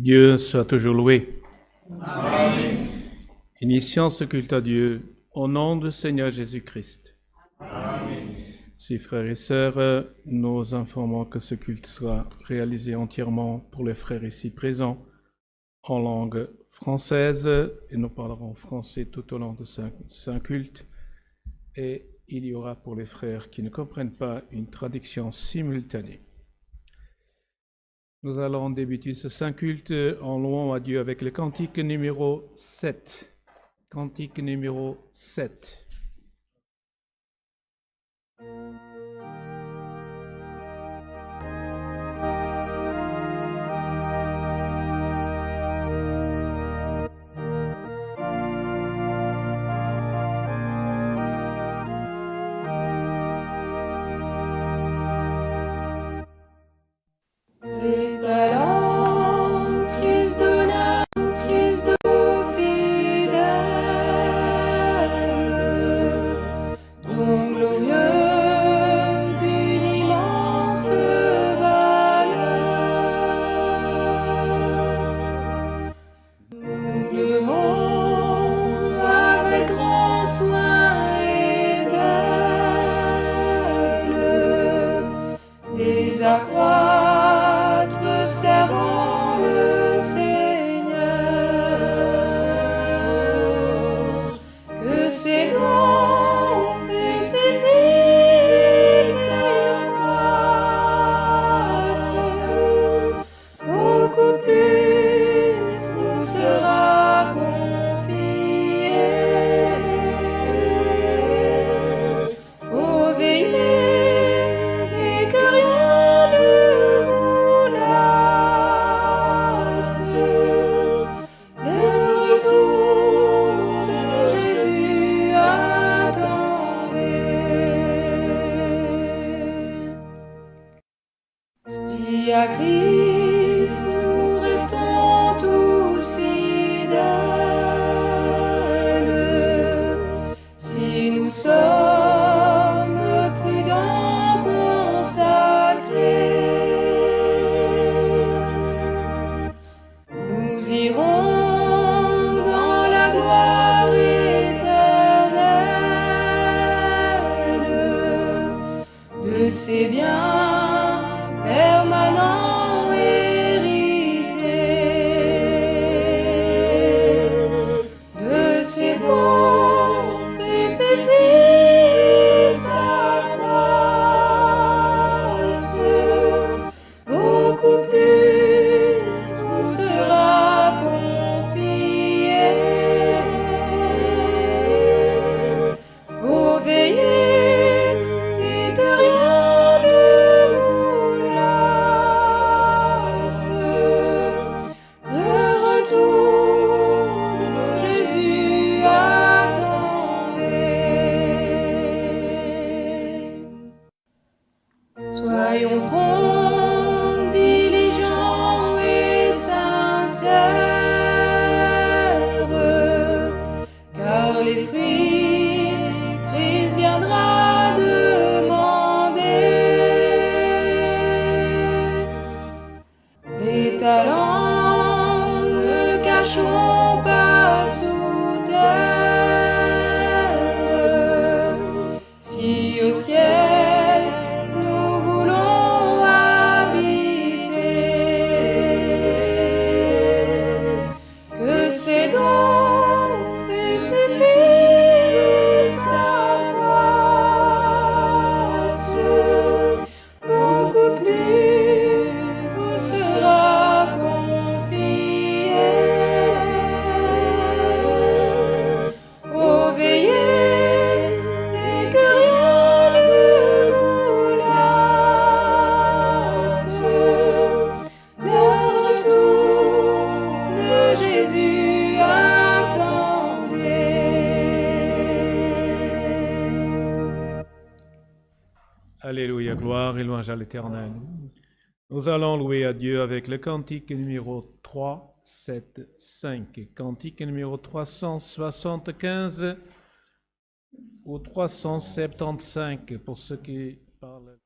Dieu soit toujours loué. Amen. Initions ce culte à Dieu au nom du Seigneur Jésus-Christ. Amen. Si frères et sœurs, nous informons que ce culte sera réalisé entièrement pour les frères ici présents en langue française et nous parlerons français tout au long de ce culte. Et il y aura pour les frères qui ne comprennent pas une traduction simultanée. Nous allons débuter ce saint culte en louant à Dieu avec le cantique numéro 7. Cantique numéro 7. Les talents, Christ donna, Christ d'eau fidèle, don glorieux d'une immense valeur. Nous devons avec grand soin et zèle les accroître, servant le Seigneur, que ses dons fructifient s'accroissent, beaucoup plus vous sera confié. Ô veillez et que rien ne vous lasse. Le retour de Jésus attendez. Si à Christ nous restons tous fidèles, si nous sommes prudents, consacrés, nous irons dans la gloire éternelle de ces biens permanents hérités, de ces dons fructifient s'accroissent, beaucoup plus vous sera confié. Ô veillez et que rien ne vous lasse. Le retour de Jésus attendez. Soyons prompts, diligents et sincères, car les fruits Christ viendra demander. Les talents ne cachons pas sous terre, si au ciel nous voulons habiter, que ces dons fructifient s'accroissent, beaucoup plus vous sera confié. Ô veillez et que rien ne vous lasse. Le retour de Jésus attendez. Alléluia, gloire et louange à l'Éternel. Nous allons louer à Dieu avec le cantique numéro 3, 7, 5. Cantique numéro 375 ou 375 pour ceux qui parlent.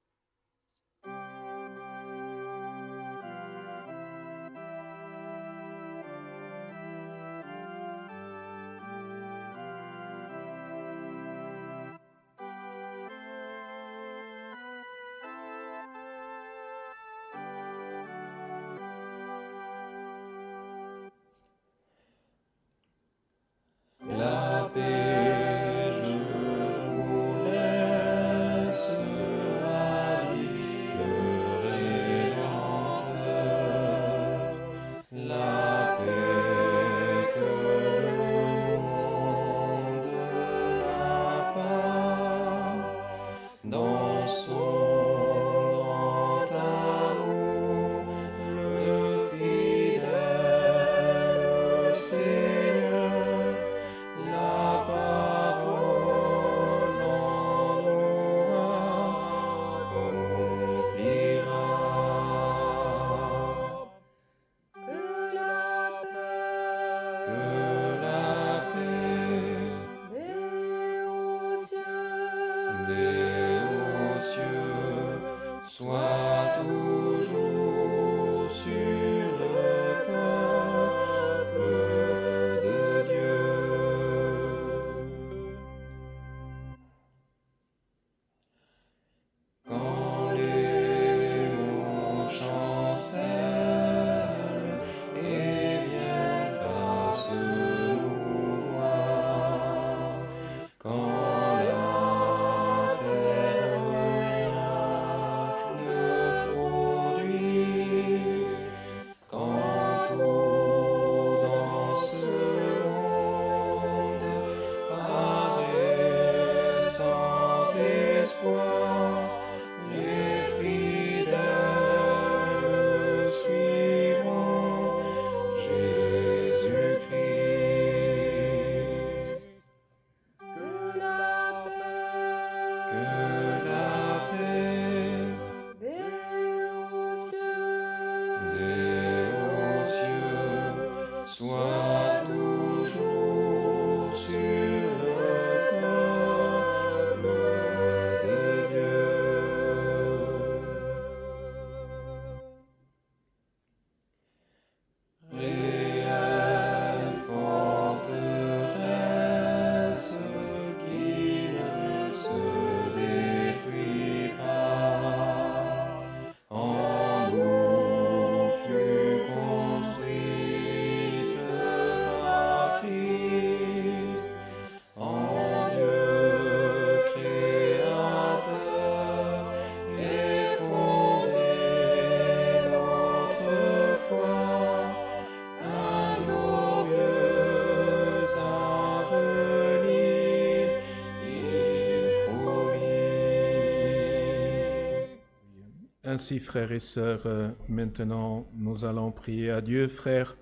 Ainsi, frères et sœurs, maintenant, nous allons prier à Dieu, frères.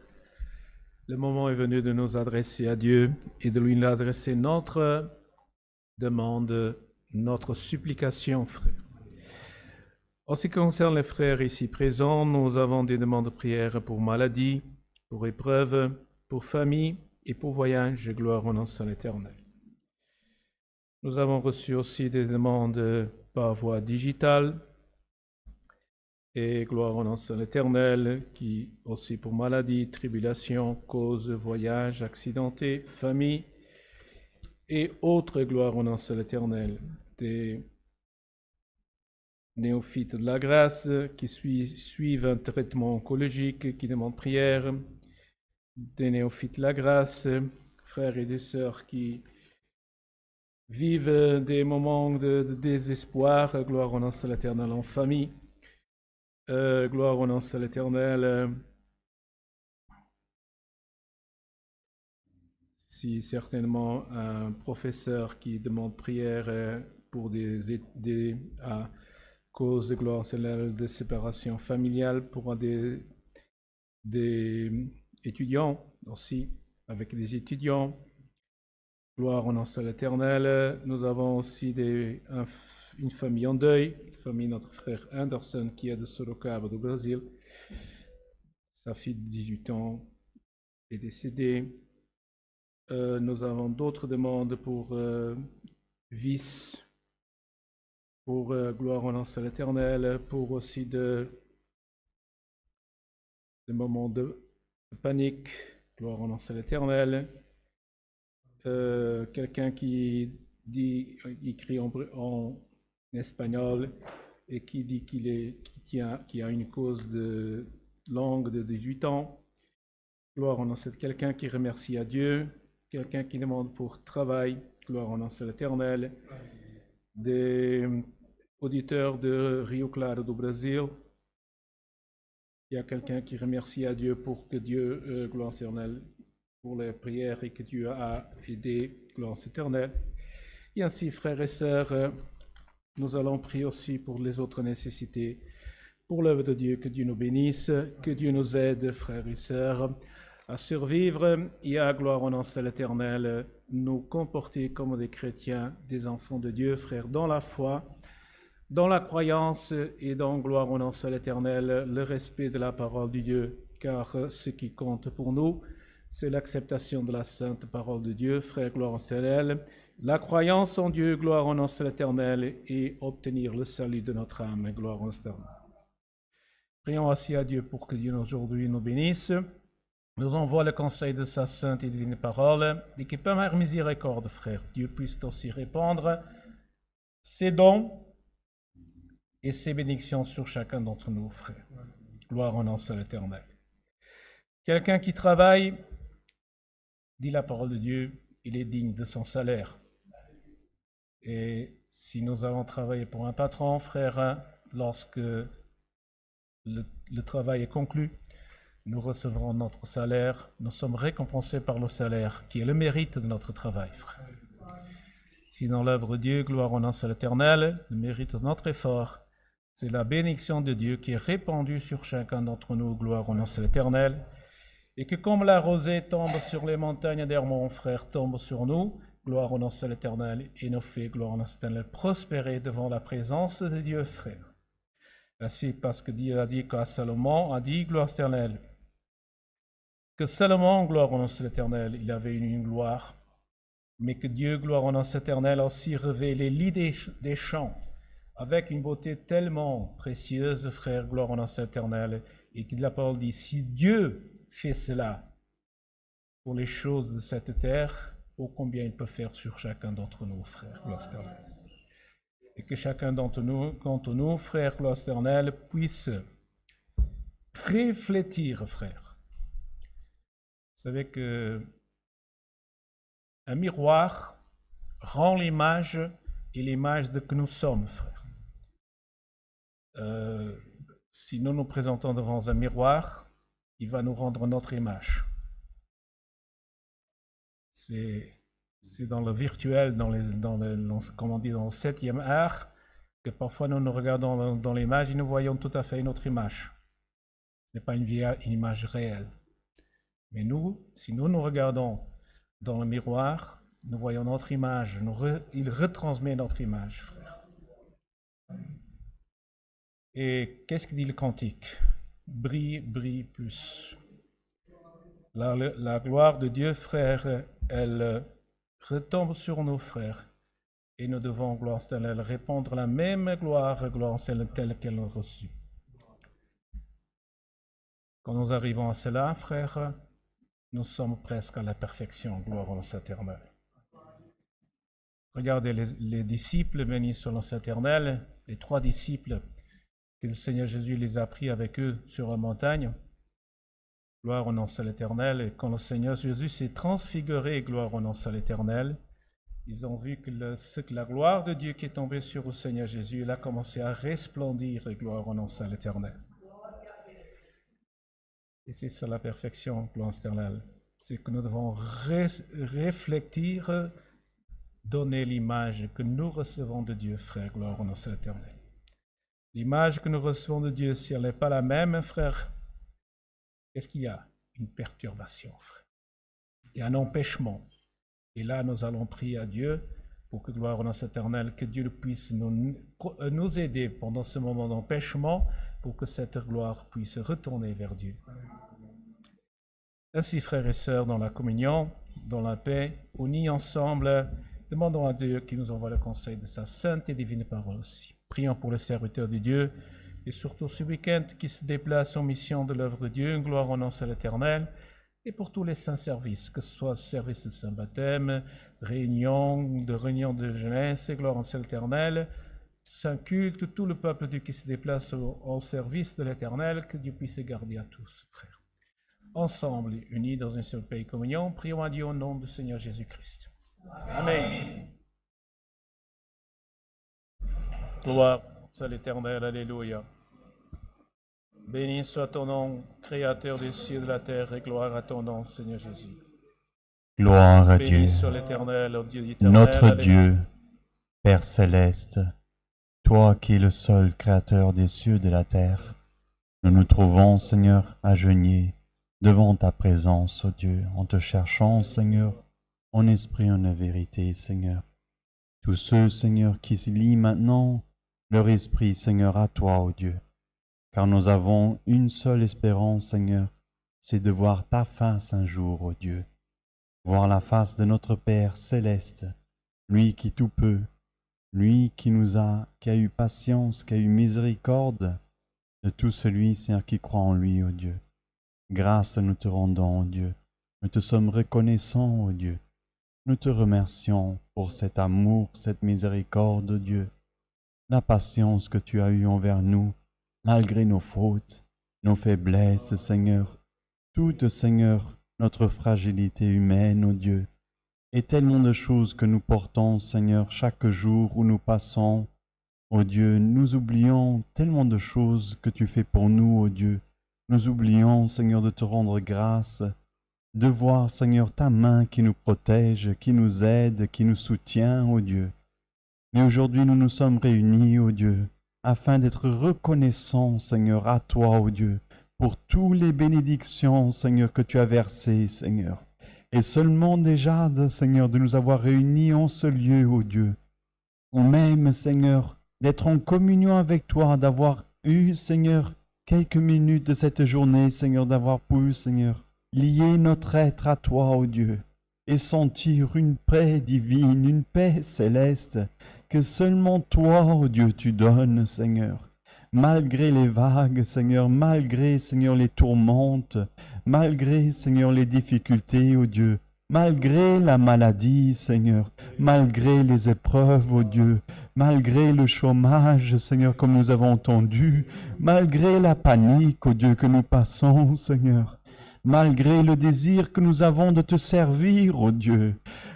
Le moment est venu de nous adresser à Dieu et de lui adresser notre demande, notre supplication, frères. En ce qui concerne les frères ici présents, nous avons des demandes de prière pour maladie, pour épreuve, pour famille et pour voyage. Gloire au nom de l'Éternel. Nous avons reçu aussi des demandes par voie digitale. Et gloire au nom de l'Éternel, qui aussi pour maladie, tribulation, cause, voyage, accidenté, famille et autres gloires au nom de l'Éternel. Des néophytes de la grâce qui suivent un traitement oncologique, qui demandent prière. Des néophytes de la grâce, frères et des sœurs qui vivent des moments de désespoir. Gloire au nom de l'Éternel en famille. Gloire au nom de l'Éternel. Si certainement un professeur qui demande prière pour à cause de gloire céleste de séparation familiale, pour des étudiants aussi, avec des étudiants. Gloire au nom de l'Éternel. Nous avons aussi une famille en deuil, la famille de notre frère Anderson qui est de Sorocaba, du Brésil. Sa fille de 18 ans est décédée. Nous avons d'autres demandes pour vice, pour gloire au nom de l'Éternel, pour aussi des moments de panique, gloire au nom de l'Éternel. Quelqu'un qui écrit en espagnol et qui dit qu'il a une cause de langue de 18 ans. Gloire au nom de quelqu'un qui remercie à Dieu, quelqu'un qui demande pour travail, gloire au nom de l'Éternel, des auditeurs de Rio Claro do Brésil. Il y a quelqu'un qui remercie à Dieu pour que Dieu, gloire au Seigneur, pour les prières et que Dieu a aidé, gloire éternelle. Et ainsi, frères et sœurs, nous allons prier aussi pour les autres nécessités, pour l'œuvre de Dieu, que Dieu nous bénisse, que Dieu nous aide, frères et sœurs, à survivre et à gloire au nom de l'Éternel, nous comporter comme des chrétiens, des enfants de Dieu, frères, dans la foi, dans la croyance et dans gloire au nom de l'Éternel, le respect de la parole de Dieu, car ce qui compte pour nous, c'est l'acceptation de la sainte parole de Dieu, frère, gloire au Seigneur, la croyance en Dieu, gloire au nom de l'Éternel, et obtenir le salut de notre âme, gloire au Seigneur. Prions aussi à Dieu pour que Dieu aujourd'hui nous bénisse, nous envoie le conseil de sa sainte et divine parole, et que par miséricorde, frère, Dieu puisse aussi répandre ses dons et ses bénédictions sur chacun d'entre nous, frères. Gloire au nom de l'Éternel. Quelqu'un qui travaille, dit la parole de Dieu, il est digne de son salaire. Et si nous avons travaillé pour un patron, frère, lorsque le travail est conclu, nous recevrons notre salaire, nous sommes récompensés par le salaire, qui est le mérite de notre travail, frère. Si dans l'œuvre de Dieu, gloire au nom de l'Éternel, le mérite de notre effort, c'est la bénédiction de Dieu qui est répandue sur chacun d'entre nous, gloire au nom de l'Éternel, et que comme la rosée tombe sur les montagnes d'Hermon, frère, tombe sur nous, gloire au nom de l'Éternel, et nous fait, gloire au nom de l'Éternel, prospérer devant la présence de Dieu, frère. Ainsi, parce que Dieu a dit qu'à Salomon, a dit, gloire éternelle, que Salomon, gloire au nom de l'Éternel, il avait une gloire, mais que Dieu, gloire au nom de l'Éternel, a aussi révélé l'idée des champs, avec une beauté tellement précieuse, frère, gloire au nom de l'Éternel, et que la parole dit, si Dieu fait cela pour les choses de cette terre, ô combien il peut faire sur chacun d'entre nous, frères, gloire éternelle. Et que chacun d'entre nous, frères, gloire éternelle, puisse réfléchir, frère. Vous savez que un miroir rend l'image et l'image de que nous sommes, frère. Si nous nous présentons devant un miroir, il va nous rendre notre image. C'est dans le virtuel, comme on dit, dans le 7e art, que parfois nous nous regardons dans l'image et nous voyons tout à fait une autre image. Ce n'est pas une image réelle. Mais nous, si nous nous regardons dans le miroir, nous voyons notre image. Il retransmet notre image, frère. Et qu'est-ce que dit le cantique? Brille, brille plus. La gloire de Dieu, frère, elle retombe sur nos frères. Et nous devons, gloire éternelle, répondre la même gloire telle qu'elle a reçue. Quand nous arrivons à cela, frère, nous sommes presque à la perfection, gloire au nom éternel. Regardez les disciples bénis sur l'ancien éternel, les 3 disciples que le Seigneur Jésus les a pris avec eux sur la montagne. Gloire au nom de l'Éternel. Et quand le Seigneur Jésus s'est transfiguré, gloire au nom de l'Éternel, ils ont vu que la gloire de Dieu qui est tombée sur le Seigneur Jésus, il a commencé à resplendir, et gloire au nom de l'Éternel. Et c'est ça la perfection, gloire éternelle. C'est que nous devons réfléchir, donner l'image que nous recevons de Dieu, frère, gloire au nom de l'Éternel. L'image que nous recevons de Dieu, si elle n'est pas la même, frère, qu'est-ce qu'il y a? Une perturbation, frère. Il y a un empêchement. Et là, nous allons prier à Dieu pour que, gloire au nom éternel, que Dieu puisse nous aider pendant ce moment d'empêchement pour que cette gloire puisse retourner vers Dieu. Ainsi, frères et sœurs, dans la communion, dans la paix, unis ensemble, demandons à Dieu qu'il nous envoie le conseil de sa sainte et divine parole aussi. Prions pour les serviteurs de Dieu et surtout ce week-end qui se déplace en mission de l'œuvre de Dieu, gloire au nom de l'Éternel, et pour tous les saints services, que ce soit service de Saint-Baptême, réunion de jeunesse, et gloire au nom de l'Éternel, saint culte, tout le peuple de Dieu qui se déplace au service de l'Éternel, que Dieu puisse garder à tous, frères. Ensemble, unis dans une seule paix et communion, prions à Dieu au nom du Seigneur Jésus-Christ. Amen. Gloire à l'Éternel, alléluia. Béni soit ton nom, Créateur des cieux et de la terre, et gloire à ton nom, Seigneur Jésus. Gloire à Béni Dieu, soit l'Éternel, au Dieu éternel, notre alléluia. Dieu, Père céleste, toi qui es le seul Créateur des cieux et de la terre. Nous nous trouvons, Seigneur, agenouillés devant ta présence, ô Dieu, en te cherchant, Seigneur, en esprit et en vérité, Seigneur. Tous ceux, Seigneur, qui se lient maintenant leur esprit, Seigneur, à toi, ô Dieu. Car nous avons une seule espérance, Seigneur, c'est de voir ta face un jour, ô Dieu. Voir la face de notre Père céleste, lui qui tout peut, lui qui a eu patience, qui a eu miséricorde de tout celui, Seigneur, qui croit en lui, ô Dieu. Grâce nous te rendons, ô Dieu. Nous te sommes reconnaissants, ô Dieu. Nous te remercions pour cet amour, cette miséricorde, ô Dieu. La patience que tu as eue envers nous, malgré nos fautes, nos faiblesses, Seigneur. Toute, Seigneur, notre fragilité humaine, ô Dieu. Et tellement de choses que nous portons, Seigneur, chaque jour où nous passons. Ô Dieu, nous oublions tellement de choses que tu fais pour nous, ô Dieu. Nous oublions, Seigneur, de te rendre grâce, de voir, Seigneur, ta main qui nous protège, qui nous aide, qui nous soutient, ô Dieu. Mais aujourd'hui, nous nous sommes réunis, ô Dieu, afin d'être reconnaissants, Seigneur, à toi, ô Dieu, pour toutes les bénédictions, Seigneur, que tu as versées, Seigneur. Et seulement déjà, Seigneur, de nous avoir réunis en ce lieu, ô Dieu, ou même, Seigneur, d'être en communion avec toi, d'avoir eu, Seigneur, quelques minutes de cette journée, Seigneur, d'avoir pu, Seigneur, lier notre être à toi, ô Dieu, et sentir une paix divine, une paix céleste, que seulement toi, ô Dieu, tu donnes, Seigneur. Malgré les vagues, Seigneur, malgré, Seigneur, les tourmentes, malgré, Seigneur, les difficultés, ô Dieu, malgré la maladie, Seigneur, malgré les épreuves, ô Dieu, malgré le chômage, Seigneur, comme nous avons entendu, malgré la panique, ô Dieu, que nous passons, Seigneur, malgré le désir que nous avons de te servir, ô Dieu,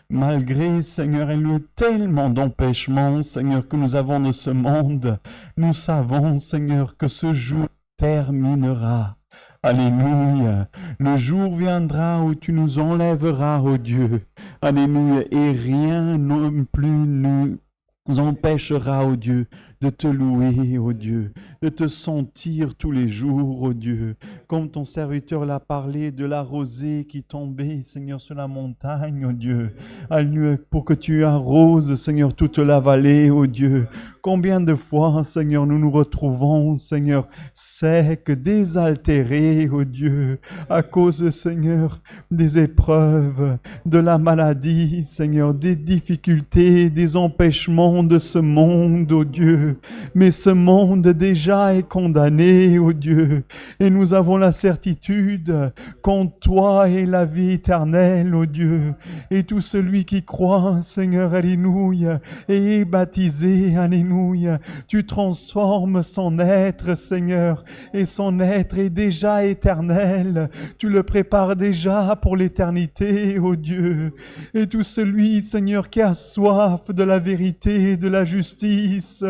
malgré, Seigneur, le tellement d'empêchements, Seigneur, que nous avons de ce monde, nous savons, Seigneur, que ce jour terminera. Alléluia. Le jour viendra où tu nous enlèveras, ô Dieu. Alléluia. Et rien non plus nous empêchera, ô Dieu, de te louer, ô Dieu, de te sentir tous les jours, ô Dieu, comme ton serviteur l'a parlé de la rosée qui tombait, Seigneur, sur la montagne, ô Dieu, Alléluia, pour que tu arroses, Seigneur, toute la vallée, ô Dieu. Combien de fois, Seigneur, nous nous retrouvons, Seigneur, secs, désaltérés, ô Dieu, à cause, Seigneur, des épreuves, de la maladie, Seigneur, des difficultés, des empêchements de ce monde, ô Dieu. Mais ce monde déjà est condamné, ô Dieu, et nous avons la certitude qu'en toi est la vie éternelle, ô Dieu. Et tout celui qui croit, Seigneur, alléluia, et est baptisé, alléluia, tu transformes son être, Seigneur, et son être est déjà éternel. Tu le prépares déjà pour l'éternité, ô Dieu. Et tout celui, Seigneur, qui a soif de la vérité, de la justice,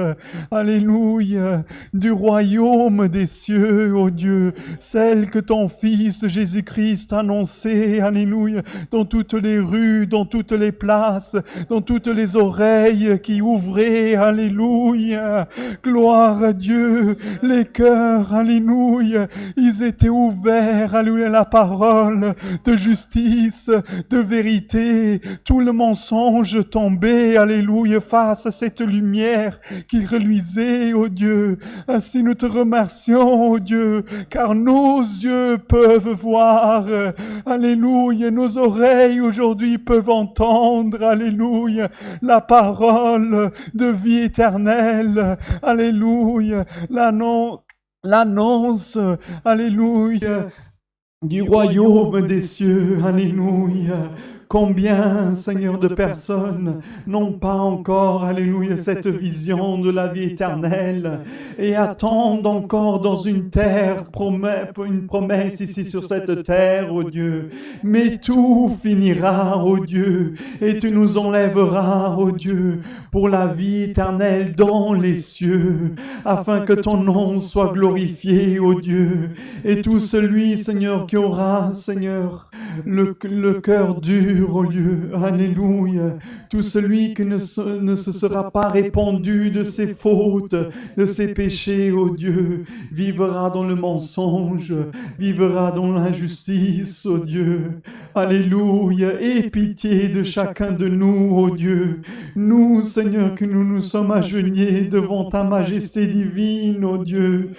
alléluia, du royaume des cieux, ô Dieu, celle que ton Fils Jésus-Christ a annoncée, alléluia, dans toutes les rues, dans toutes les places, dans toutes les oreilles qui ouvraient, alléluia, gloire à Dieu, les cœurs, alléluia, ils étaient ouverts, alléluia, à la parole de justice, de vérité, tout le mensonge tombait, alléluia, face à cette lumière qui reluisait, ô Dieu. Ainsi nous te remercions, ô Dieu, car nos yeux peuvent voir, alléluia, nos oreilles aujourd'hui peuvent entendre, alléluia, la parole de vie éternelle, alléluia, l'annonce, alléluia, du royaume des cieux, alléluia. Combien, Seigneur, de personnes n'ont pas encore, alléluia, cette vision de la vie éternelle et attendent encore dans une terre, une promesse ici sur cette terre, ô Dieu. Mais tout finira, ô Dieu, et tu nous enlèveras, ô Dieu, pour la vie éternelle dans les cieux, afin que ton nom soit glorifié, ô Dieu. Et tout celui, Seigneur, qui aura, Seigneur, le cœur dur, ô Dieu, alléluia, tout celui qui ne se sera pas répandu de ses fautes, de ses péchés, ô Dieu, vivra dans le mensonge, vivra dans l'injustice, ô Dieu, alléluia, aie pitié de chacun de nous, ô Dieu, nous, Seigneur, que nous nous sommes agenouillés devant ta majesté divine, ô Dieu.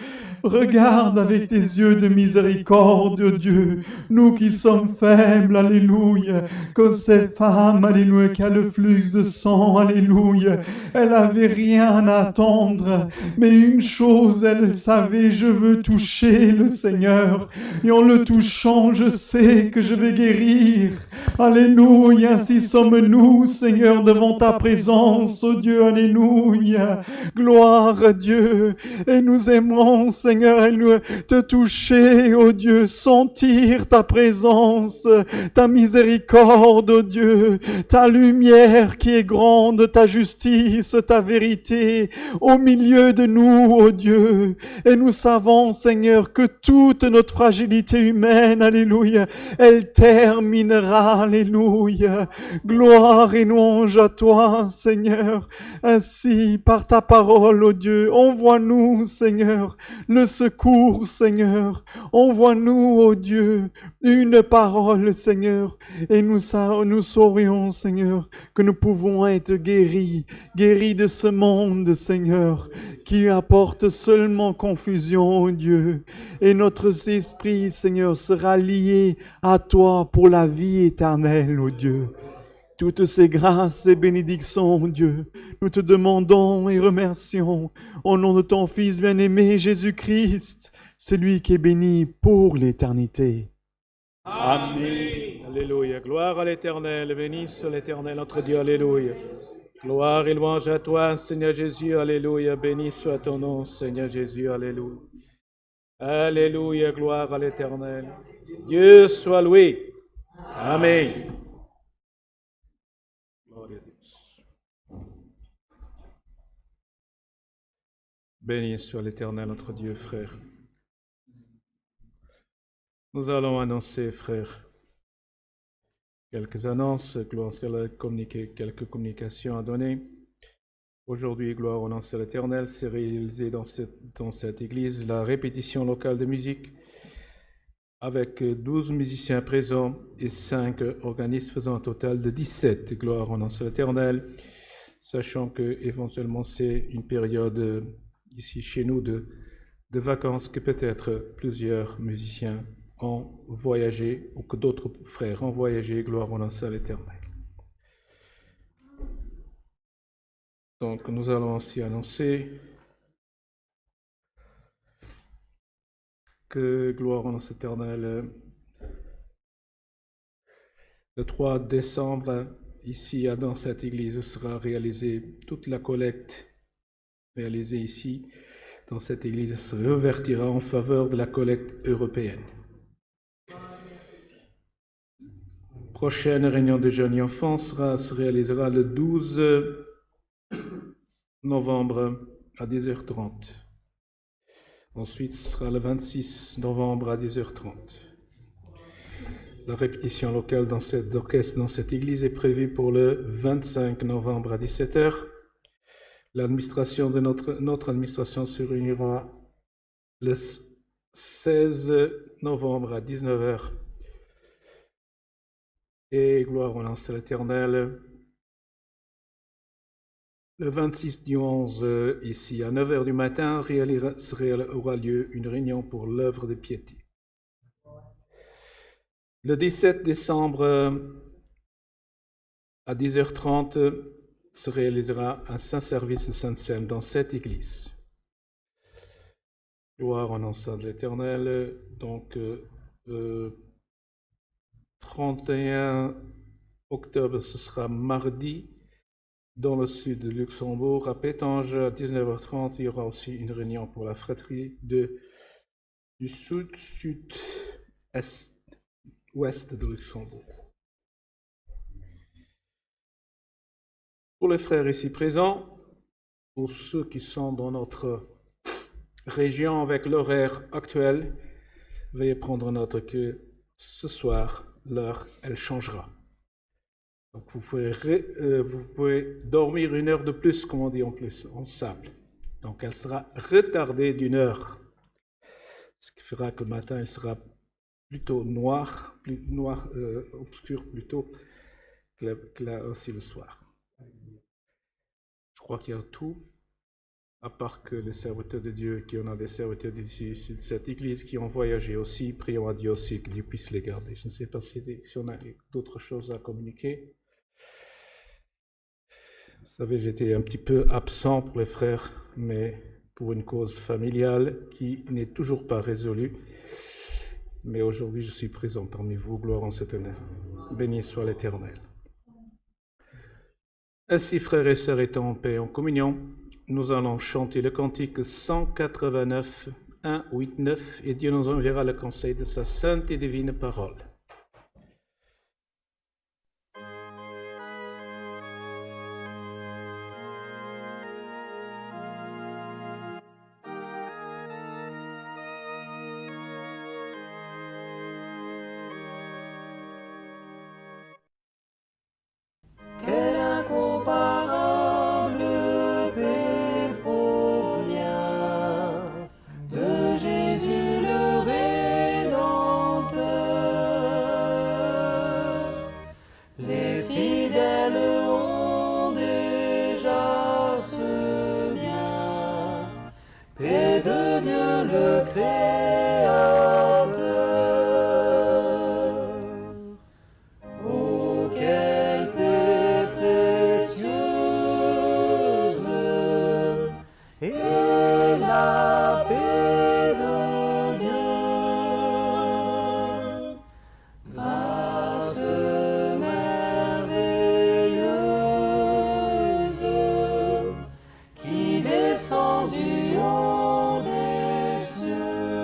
Regarde avec tes yeux de miséricorde, oh Dieu, nous qui sommes faibles, alléluia, que cette femme, alléluia, qui a le flux de sang, alléluia, elle avait rien à attendre, mais une chose, elle savait, je veux toucher le Seigneur, et en le touchant, je sais que je vais guérir, alléluia, ainsi sommes-nous, Seigneur, devant ta présence, oh Dieu, alléluia, gloire à Dieu, et nous aimerons, Seigneur, te toucher, oh Dieu, sentir ta présence, ta miséricorde, oh Dieu, ta lumière qui est grande, ta justice, ta vérité au milieu de nous, oh Dieu. Et nous savons, Seigneur, que toute notre fragilité humaine, alléluia, elle terminera, alléluia. Gloire et louange à toi, Seigneur. Ainsi, par ta parole, oh Dieu, envoie-nous, Seigneur, le secours, Seigneur. Envoie-nous, ô Dieu, une parole, Seigneur, et nous saurions, Seigneur, que nous pouvons être guéris de ce monde, Seigneur, qui apporte seulement confusion, ô Dieu. Et notre esprit, Seigneur, sera lié à toi pour la vie éternelle, ô Dieu. Toutes ces grâces et bénédictions, Dieu, nous te demandons et remercions au nom de ton Fils bien-aimé Jésus-Christ, celui qui est béni pour l'éternité. Amen. Alléluia. Gloire à l'Éternel. Béni soit l'Éternel, notre Dieu. Alléluia. Gloire et louange à toi, Seigneur Jésus. Alléluia. Béni soit ton nom, Seigneur Jésus. Alléluia. Alléluia. Gloire à l'Éternel. Dieu soit loué. Amen. Béni soit l'Éternel, notre Dieu, frère. Nous allons annoncer, frère, quelques annonces, quelques communications à donner Aujourd'hui, gloire au nom de l'Éternel, c'est réalisé dans cette église la répétition locale de musique avec 12 musiciens présents et 5 organistes faisant un total de 17. Gloire au nom de l'Éternel, sachant que éventuellement c'est une période ici chez nous de vacances que peut-être plusieurs musiciens ont voyagé ou que d'autres frères ont voyagé. Gloire au nom de l'Éternel. Donc, nous allons aussi annoncer que, gloire au nom éternel, le 3 décembre, ici, dans cette église, sera réalisée toute la collecte réalisée ici, dans cette église, se revertira en faveur de la collecte européenne. Prochaine réunion de jeunes et enfants se réalisera le 12 novembre à 10h30. Ensuite, ce sera le 26 novembre à 10h30. La répétition locale d'orchestre dans cette église est prévue pour le 25 novembre à 17h. L'administration de notre administration se réunira le 16 novembre à 19h. Et gloire au nom de l'Éternel, le 26 du 11, ici à 9h du matin, aura lieu une réunion pour l'œuvre de piété. Le 17 décembre, à 10h30, se réalisera un saint service de Sainte-Seine dans cette église. Gloire au nom de l'Éternel. Donc, 31 octobre, ce sera mardi, dans le sud de Luxembourg, à Pétange, à 19h30, il y aura aussi une réunion pour la fratrie du sud-ouest de Luxembourg. Pour les frères ici présents, pour ceux qui sont dans notre région avec l'horaire actuel, veuillez prendre note que ce soir, l'heure, elle changera. Donc vous pouvez dormir 1 heure de plus, comme on dit en plus, en sable. Donc elle sera retardée d'1 heure. Ce qui fera que le matin, elle sera plutôt noir, obscur plutôt, que aussi le soir. Je crois qu'il y a tout, à part que les serviteurs de Dieu, qui en a des serviteurs d'ici de cette église, qui ont voyagé aussi, prions à Dieu aussi que Dieu puisse les garder. Je ne sais pas si on a d'autres choses à communiquer. Vous savez, j'étais un petit peu absent pour les frères, mais pour une cause familiale qui n'est toujours pas résolue. Mais aujourd'hui, je suis présent parmi vous. Gloire en cet honneur. Béni soit l'Éternel. Ainsi, frères et sœurs, étant en paix, en communion, nous allons chanter le cantique 189, 1, 8, 9, et Dieu nous enverra le conseil de sa sainte et divine parole. Quel incomparable paix provient de Jésus le Rédempteur. Les fidèles ont déjà ce bien, paix de Dieu le Créateur. Oh, quelle paix précieuse est la paix de Dieu, grâce merveilleuse qui descend du haut des cieux.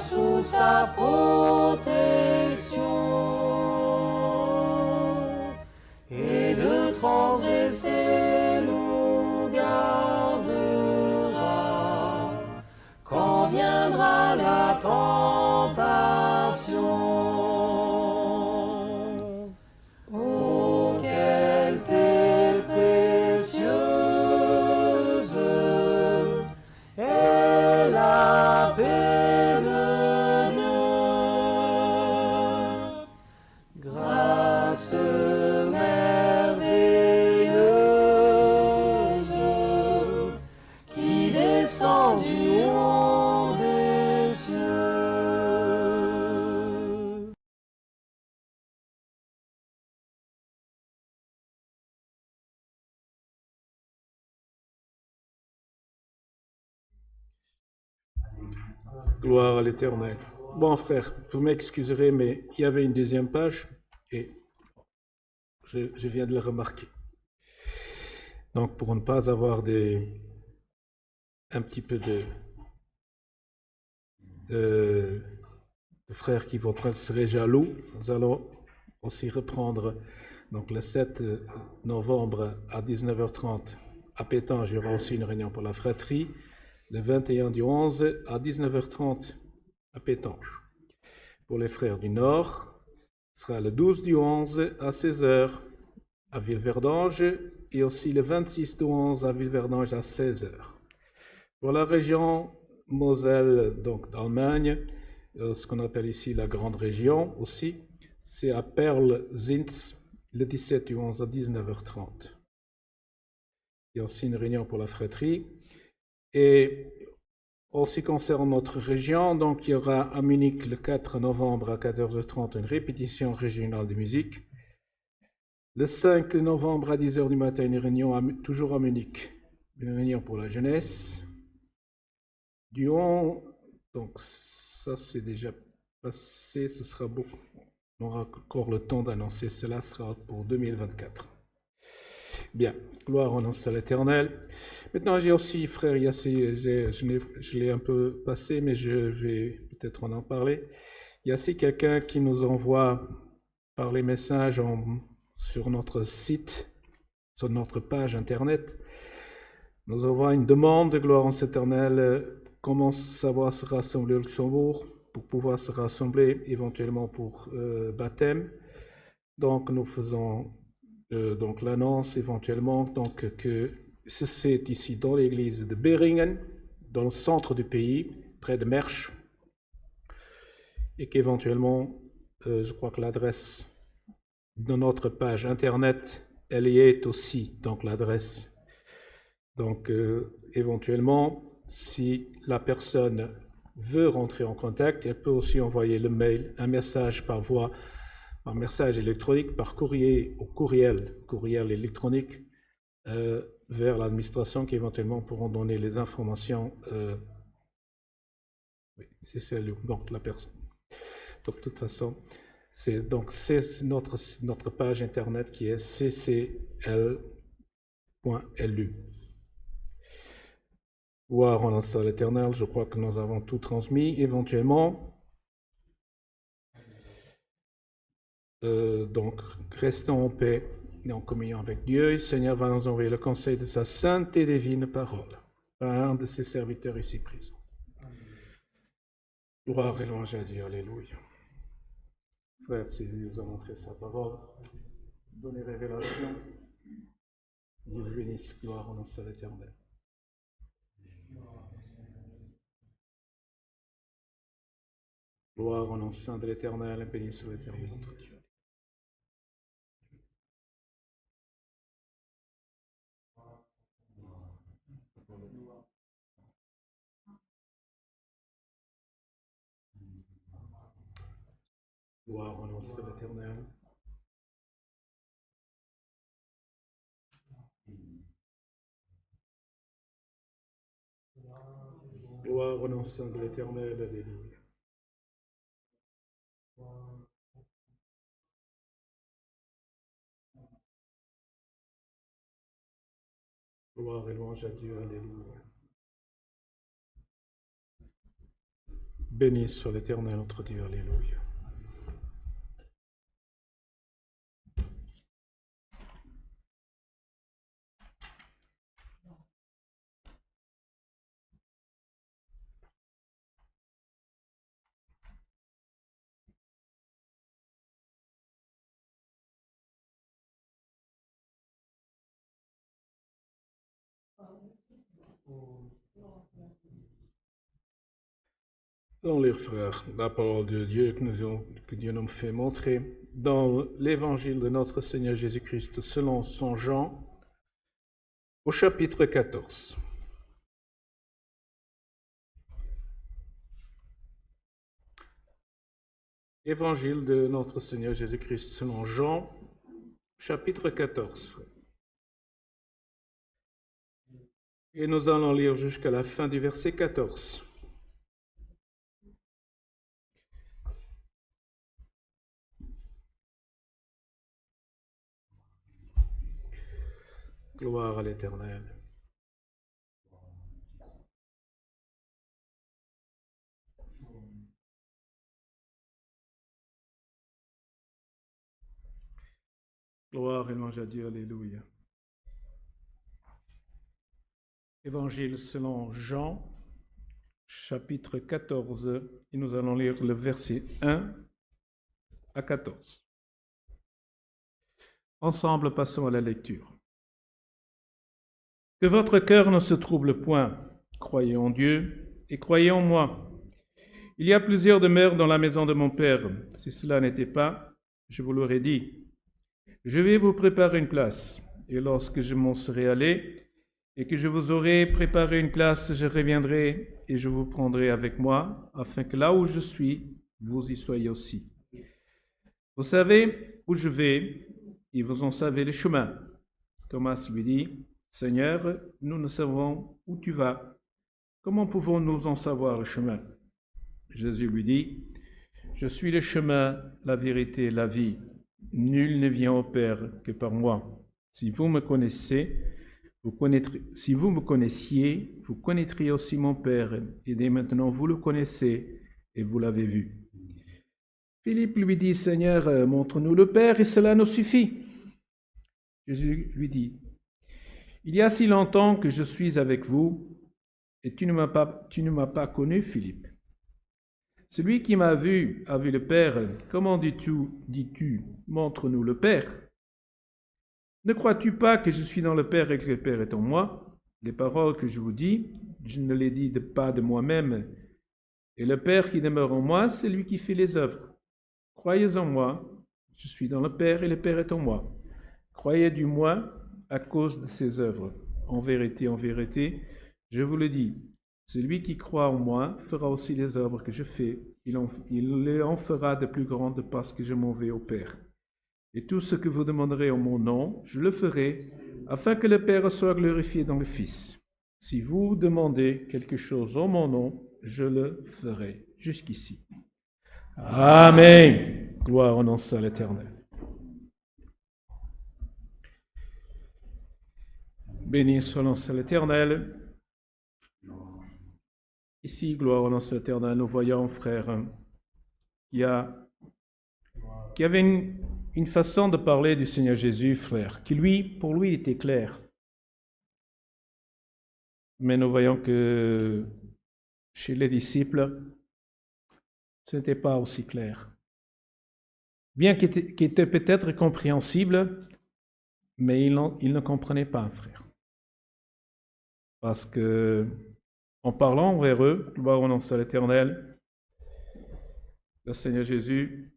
demeure sous sa protection, et de transgresser nous gardera quand viendra la tentation. Oh, quelle paix précieuse est la paix de Dieu. Grâce merveilleuse qui descend du haut des cieux. Gloire à l'Éternel. Bon, frère, vous m'excuserez, mais il y avait une deuxième page et je viens de le remarquer. Donc, pour ne pas avoir un petit peu de frères qui seraient jaloux, nous allons aussi reprendre donc, le 7 novembre à 19h30 à Pétange. Il y aura aussi une réunion pour la fratrie. Le 21 du 11 à 19h30 à Pétange. Pour les frères du Nord, ce sera le 12 du 11 à 16h à Villeverdange et aussi le 26 du 11 à Villeverdange à 16h. Pour la région Moselle, donc d'Allemagne, ce qu'on appelle ici la grande région aussi, c'est à Perl-Zinz le 17 du 11 à 19h30. Il y a aussi une réunion pour la fratrie. Et en ce qui concerne notre région, donc il y aura à Munich le 4 novembre à 14h30 une répétition régionale de musique. Le 5 novembre à 10h du matin, une réunion toujours à Munich, une réunion pour la jeunesse. Du 11, donc ça c'est déjà passé, ce sera beaucoup. On aura encore le temps d'annoncer, cela sera pour 2024. Bien, gloire en à l'Éternel. Maintenant, j'ai aussi, frère Yassé, je l'ai un peu passé, mais je vais peut-être en parler. Il y a aussi quelqu'un qui nous envoie par les messages sur notre site, sur notre page Internet, nous envoie une demande de gloire en l'Éternel, comment savoir se rassembler au Luxembourg, pour pouvoir se rassembler éventuellement pour baptême. Donc, nous faisons donc l'annonce éventuellement donc, que c'est ici dans l'église de Beringen, dans le centre du pays, près de Mersch, et qu'éventuellement, je crois que l'adresse de notre page internet, elle y est aussi, donc l'adresse. Donc éventuellement, si la personne veut rentrer en contact, elle peut aussi envoyer le mail, un message par voie, par message électronique, par courrier ou courriel électronique vers l'administration qui éventuellement pourront donner les informations. Oui, c'est celle, donc la personne. Donc de toute façon, c'est notre page internet qui est ccl.lu. Voir en l'instant l'Éternel, je crois que nous avons tout transmis éventuellement. Donc, restons en paix et en communion avec Dieu. Le Seigneur va nous envoyer le conseil de sa sainte et divine parole par un de ses serviteurs ici présents. Gloire et louange à Dieu, alléluia. Frère, si Dieu nous a montré sa parole, donner révélation, Dieu vous bénisse, gloire en nom de l'Éternel. Gloire au nom saint de l'Éternel, et béni soit l'Éternel notre Dieu. Gloire au nom saint de l'Éternel. Gloire au nom saint de l'Éternel, alléluia. Gloire et louange à Dieu, alléluia. Béni soit l'Éternel, notre Dieu. Alléluia. Allons lire, frères, la parole de Dieu que Dieu nous fait montrer dans l'évangile de notre Seigneur Jésus-Christ selon Saint Jean, au chapitre 14. Évangile de notre Seigneur Jésus-Christ selon Jean, chapitre 14, frères. Et nous allons lire jusqu'à la fin du verset 14. Gloire à l'Éternel. Gloire et louange à Dieu, alléluia. Évangile selon Jean, chapitre 14, et nous allons lire le verset 1 à 14. Ensemble, passons à la lecture. Que votre cœur ne se trouble point. Croyez en Dieu et croyez en moi. Il y a plusieurs demeures dans la maison de mon Père. Si cela n'était pas, je vous l'aurais dit. Je vais vous préparer une place. Et lorsque je m'en serai allé et que je vous aurai préparé une place, je reviendrai et je vous prendrai avec moi, afin que là où je suis, vous y soyez aussi. Vous savez où je vais et vous en savez le chemin. Thomas lui dit, Seigneur, nous ne savons où tu vas. Comment pouvons-nous en savoir le chemin? Jésus lui dit, je suis le chemin, la vérité et la vie. Nul ne vient au Père que par moi. Si vous me connaissiez, vous connaîtriez aussi mon Père, et dès maintenant vous le connaissez et vous l'avez vu. Philippe lui dit, Seigneur, montre-nous le Père et cela nous suffit. Jésus lui dit, il y a si longtemps que je suis avec vous, et tu ne m'as pas connu, Philippe. Celui qui m'a vu a vu le Père. Comment dis-tu, montre-nous le Père? Ne crois-tu pas que je suis dans le Père et que le Père est en moi? Les paroles que je vous dis, je ne les dis pas de moi-même. Et le Père qui demeure en moi, c'est lui qui fait les œuvres. Croyez en moi, je suis dans le Père et le Père est en moi. Croyez du moins à cause de ses œuvres. En vérité, je vous le dis, celui qui croit en moi fera aussi les œuvres que je fais. Il en fera de plus grandes parce que je m'en vais au Père. Et tout ce que vous demanderez en mon nom, je le ferai, afin que le Père soit glorifié dans le Fils. Si vous demandez quelque chose en mon nom, je le ferai. Jusqu'ici. Amen. Gloire au nom de l'Éternel. Béni soit le nom de l'Éternel. Ici, gloire au nom de l'Éternel, nous voyons, frère, qu'il y avait une façon de parler du Seigneur Jésus, frère, qui pour lui, était clair. Mais nous voyons que chez les disciples, ce n'était pas aussi clair. Bien qu'il était peut-être compréhensible, mais ils ne comprenaient pas, frère. Parce que, en parlant envers eux, gloire au nom de l'Éternel, le Seigneur Jésus,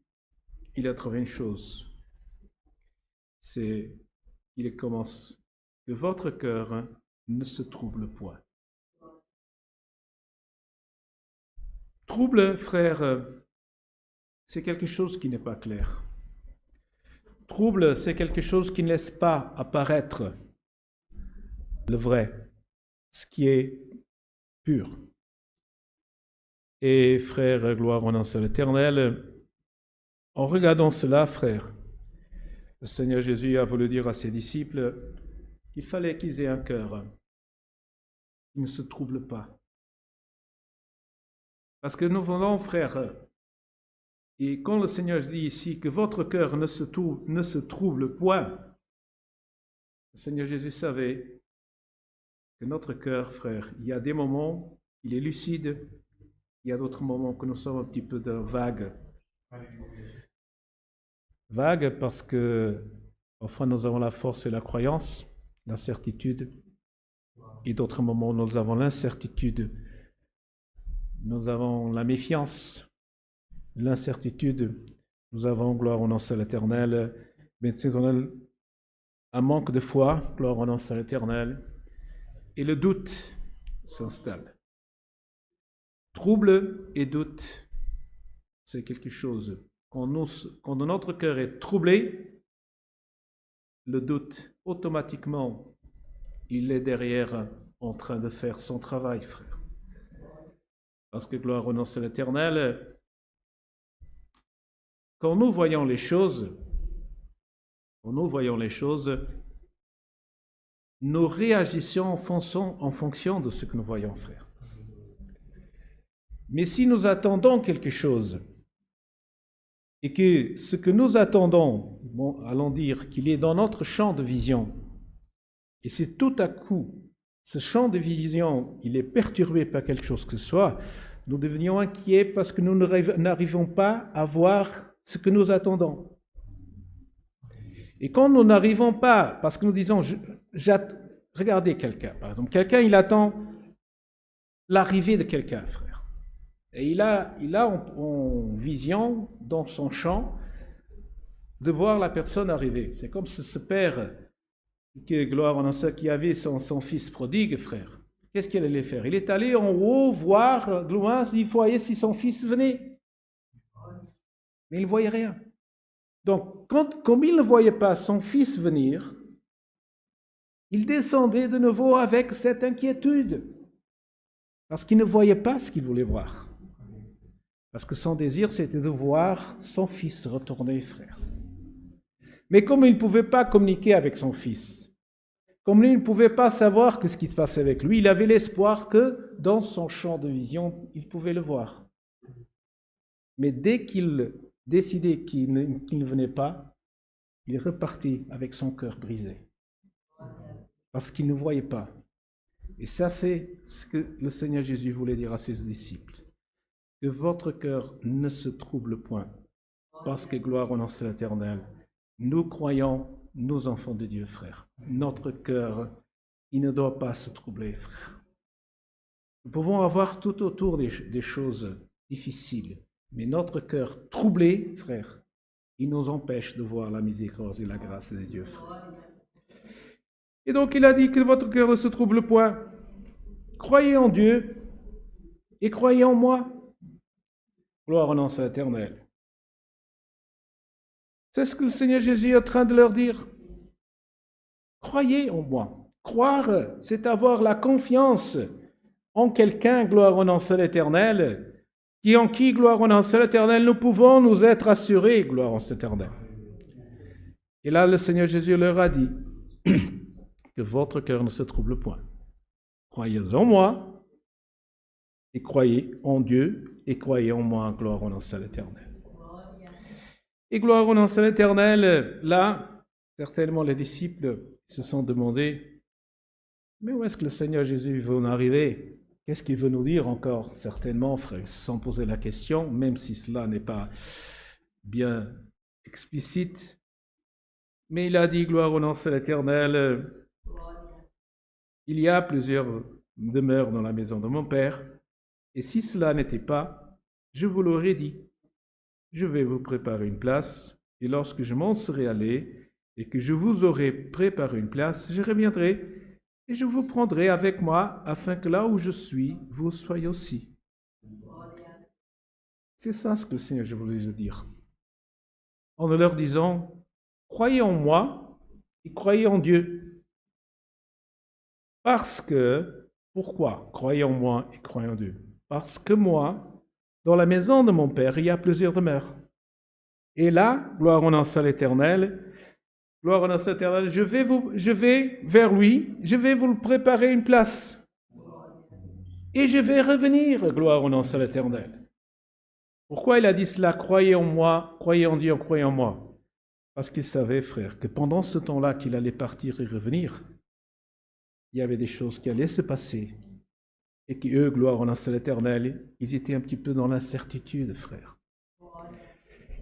il a trouvé une chose. Il commence, que votre cœur ne se trouble point. Trouble, frère, c'est quelque chose qui n'est pas clair. Trouble, c'est quelque chose qui ne laisse pas apparaître le vrai, ce qui est pur. Et frère, gloire au nom de l'Éternel, en regardant cela, frère, le Seigneur Jésus a voulu dire à ses disciples qu'il fallait qu'ils aient un cœur qui ne se trouble pas. Parce que nous voulons, frères, et quand le Seigneur dit ici que votre cœur ne se trouble point, le Seigneur Jésus savait que notre cœur, frère, il y a des moments, il est lucide, il y a d'autres moments que nous sommes un petit peu de vague. Vague parce que, enfin, nous avons la force et la croyance, la certitude, et d'autres moments, nous avons l'incertitude, nous avons la méfiance, l'incertitude, nous avons, gloire au nom de l'Éternel, mais un manque de foi, gloire au nom de l'Éternel, et le doute s'installe. Trouble et doute, c'est quelque chose. Quand notre cœur est troublé, le doute, automatiquement, il est derrière en train de faire son travail, frère. Parce que gloire au nom de l'Éternel, quand nous voyons les choses, nous réagissons en fonction de ce que nous voyons, frère. Mais si nous attendons quelque chose, et que ce que nous attendons, allons dire qu'il est dans notre champ de vision, et c'est tout à coup, ce champ de vision, il est perturbé par quelque chose que ce soit, nous devenions inquiets parce que nous n'arrivons pas à voir ce que nous attendons. Et quand nous n'arrivons pas, parce que nous disons, regardez quelqu'un, par exemple, quelqu'un, il attend l'arrivée de quelqu'un, frère. Et il a en vision, dans son champ, de voir la personne arriver. C'est comme ce père, que gloire en ça, qui avait son fils prodigue, frère. Qu'est-ce qu'il allait faire? Il est allé en haut voir, loin, il voyait si son fils venait. Mais il ne voyait rien. Donc, comme il ne voyait pas son fils venir, il descendait de nouveau avec cette inquiétude. Parce qu'il ne voyait pas ce qu'il voulait voir. Parce que son désir, c'était de voir son fils retourner, frère. Mais comme il ne pouvait pas communiquer avec son fils, comme il ne pouvait pas savoir ce qui se passait avec lui, il avait l'espoir que dans son champ de vision, il pouvait le voir. Mais dès qu'il décidait qu'il ne venait pas, il repartit avec son cœur brisé. Parce qu'il ne voyait pas. Et ça, c'est ce que le Seigneur Jésus voulait dire à ses disciples. Que votre cœur ne se trouble point, parce que gloire au nom de l'Éternel, nous croyons, nous enfants de Dieu, frère. Notre cœur, il ne doit pas se troubler, frère. Nous pouvons avoir tout autour des choses difficiles, mais notre cœur troublé, frère, il nous empêche de voir la miséricorde et la grâce de Dieu, frère. Et donc il a dit que votre cœur ne se trouble point. Croyez en Dieu et croyez en moi. Gloire au nom de l'Éternel. C'est ce que le Seigneur Jésus est en train de leur dire. Croyez en moi. Croire, c'est avoir la confiance en quelqu'un, gloire au nom de l'Éternel, en qui, gloire au nom de l'Éternel, nous pouvons nous être assurés, gloire au nom de l'Éternel. Et là, le Seigneur Jésus leur a dit que votre cœur ne se trouble point. Croyez en moi et croyez en Dieu et croyez en moi, gloire au nom de l'Éternel. Et gloire au nom de l'Éternel, là, certainement les disciples se sont demandé, mais où est-ce que le Seigneur Jésus veut en arriver? Qu'est-ce qu'il veut nous dire encore? Certainement, frère, ils se sont posé la question, même si cela n'est pas bien explicite. Mais il a dit, gloire au nom de l'Éternel, il y a plusieurs demeures dans la maison de mon Père, et si cela n'était pas, je vous l'aurais dit. Je vais vous préparer une place, et lorsque je m'en serai allé, et que je vous aurai préparé une place, je reviendrai, et je vous prendrai avec moi, afin que là où je suis, vous soyez aussi. C'est ça ce que le Seigneur voulait dire. En leur disant, croyez en moi, et croyez en Dieu. Parce que, pourquoi croyez en moi et croyez en Dieu? Parce que moi, dans la maison de mon Père, il y a plusieurs demeures. Et là, gloire au nom de l'Éternel, gloire au nom de l'Éternel, je vais vers lui, je vais vous préparer une place. Et je vais revenir, gloire au nom de l'Éternel. Pourquoi il a dit cela? Croyez en moi, croyez en Dieu, croyez en moi. Parce qu'il savait, frère, que pendant ce temps-là qu'il allait partir et revenir, il y avait des choses qui allaient se passer. Et qu'eux, gloire en un seul éternel, ils étaient un petit peu dans l'incertitude, frère.